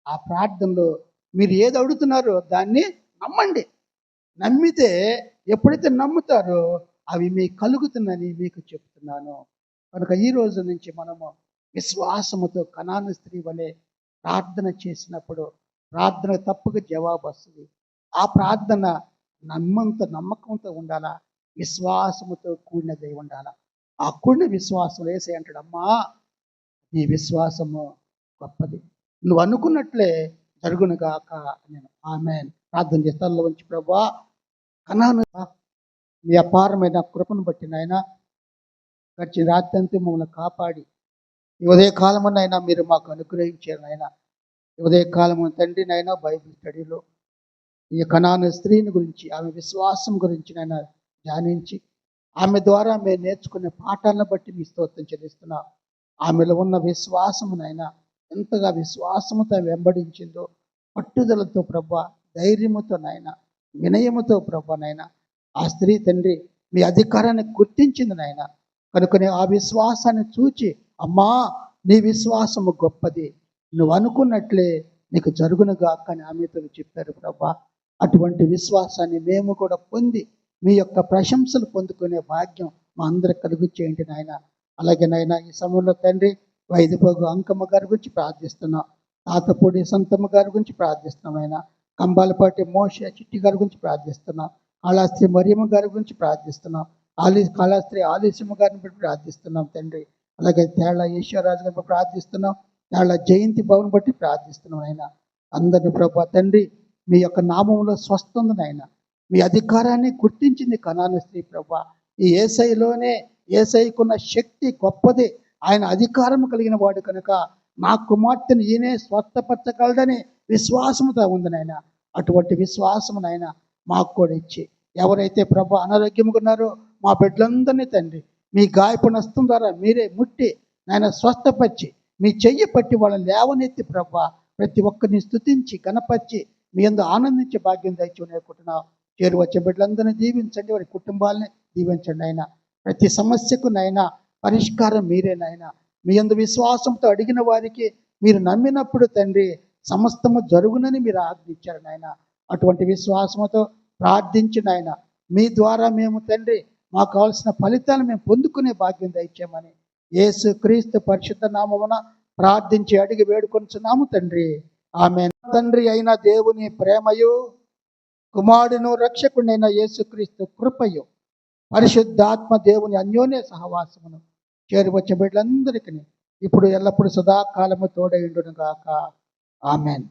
ఆ ప్రార్థనలో మీరు ఏది అడుగుతున్నారో దాన్ని నమ్మండి. నమ్మితే ఎప్పుడైతే నమ్ముతారో అవి మీ కలుగుతుందని మీకు చెప్తున్నాను. కనుక ఈ రోజు నుంచి మనము విశ్వాసముతో కనాను స్త్రీ వలె ప్రార్థన చేసినప్పుడు ప్రార్థన తప్పక జవాబు వస్తుంది. ఆ ప్రార్థన నమ్మకంతో ఉండాలా, విశ్వాసముతో కూడినదై ఉండాలా. ఆ కూడిన విశ్వాసం యేసయ్య అంటాడు, అమ్మా ఈ విశ్వాసము గొప్పది, నువ్వు అనుకున్నట్లే జరుగును గాక. నేను ఆమేన్ ప్రార్థన చేస్తాను. వంచి ప్రభువా, కనాను మీ అపారమైన కృపను బట్టి నాయన గడిచిన రాత్రి అంతా మమ్మల్ని కాపాడి ఈ ఉదయ కాలమునైనా మీరు మాకు అనుగ్రహించారు నాయన. ఈ ఉదయ కాలము తండ్రి నాయన బైబిల్ స్టడీలో ఈ కనాను స్త్రీని గురించి, ఆమె విశ్వాసం గురించి నాయన ధ్యానించి ఆమె ద్వారా మేము నేర్చుకునే పాఠాలను బట్టి మీ స్తోత్రం చెల్లిస్తున్నాం. ఆమెలో ఉన్న విశ్వాసమునైనా ఎంతగా విశ్వాసముతో వెంబడించిందో, పట్టుదలతో ప్రభా, ధైర్యముతో నాయన, వినయముతో ప్రభా నాయన ఆ స్త్రీ తండ్రి మీ అధికారాన్ని గుర్తించింది నాయన. కనుకనే ఆ విశ్వాసాన్ని చూచి, అమ్మా నీ విశ్వాసము గొప్పది, నువ్వు అనుకున్నట్లే నీకు జరుగునుగా అని ఆమెతో చెప్పారు ప్రభా. అటువంటి విశ్వాసాన్ని మేము కూడా పొంది మీ యొక్క ప్రశంసలు పొందుకునే భాగ్యం మా అందరికి కలుగు చేయండి నాయన. అలాగే నాయన ఈ సమయంలో తండ్రి వైద్యపోగు అంకమ్మ గారి గురించి ప్రార్థిస్తున్నాం, తాతపూడి సంతమ్మ గారి గురించి ప్రార్థిస్తున్నాం ఆయన, కంబాలపాటి మోష చిట్టి గారి గురించి ప్రార్థిస్తున్నాం, కాళాస్త్రి మరియమ్మ గారి గురించి ప్రార్థిస్తున్నాం, కాళాస్త్రి ఆలస్యమ్మ గారిని బట్టి ప్రార్థిస్తున్నాం తండ్రి. అలాగే తేళ్ల ఈశ్వరరాజు గారిని ప్రార్థిస్తున్నాం, తేళ్ల జయంతి భవన్ బట్టి ప్రార్థిస్తున్నాం ఆయన. అందరిని ప్రభా తండ్రి మీ యొక్క నామంలో స్వస్థంది నాయన, మీ అధికారాన్ని గుర్తించింది కనాను స్త్రీ ప్రభా. ఈ యేసయ్యలోనే యేసయ్యకున్న శక్తి గొప్పది, ఆయన అధికారం కలిగిన వాడు కనుక నా కుమార్తెను ఈయనే స్వస్థపరచగలడని విశ్వాసముతో ఉంది నాయన. అటువంటి విశ్వాసము నాయన మాకు కూడా ఇచ్చి, ఎవరైతే ప్రభా అనారోగ్యంగా ఉన్నారో మా బిడ్డలందరినీ తండ్రి మీ గాయపు నష్టం ద్వారా మీరే ముట్టి నాయన స్వస్థపరిచి మీ చెయ్యి పట్టి వాళ్ళని లేవనెత్తి ప్రభా ప్రతి ఒక్కరిని స్తుతించి కనపరిచి మీ యందు ఆనందించే భాగ్యం దయచేయనుకుంటున్నాం. చేరువచ్చే బిడ్డలందరినీ దీవించండి, వారి కుటుంబాలని దీవించండి ఆయన. ప్రతి సమస్యకు నైనా పరిష్కారం మీరే నాయన. మీ యందు విశ్వాసంతో అడిగిన వారికి మీరు నమ్మినప్పుడు తండ్రి సమస్తము జరుగునని మీరు ఆజ్ఞించారు నాయన. అటువంటి విశ్వాసంతో ప్రార్థించిన ఆయన మీ ద్వారా మేము తండ్రి మాకు కావాల్సిన ఫలితాలు మేము పొందుకునే భాగ్యం దయచేయమని యేసు క్రీస్తు పరిశుద్ధ నామమున ప్రార్థించి అడిగి వేడుకొనుచున్నాము తండ్రి, ఆమేన్. తండ్రి అయిన దేవుని ప్రేమయు, కుమారుడును రక్షకుడైన యేసుక్రీస్తు కృపయు, పరిశుద్ధాత్మ దేవుని అన్యోన్య సహవాసమును చేరువచ్చే బిడ్డలందరికీ ఇప్పుడు ఎల్లప్పుడు సదాకాలము తోడైండును గాక. ఆమేన్.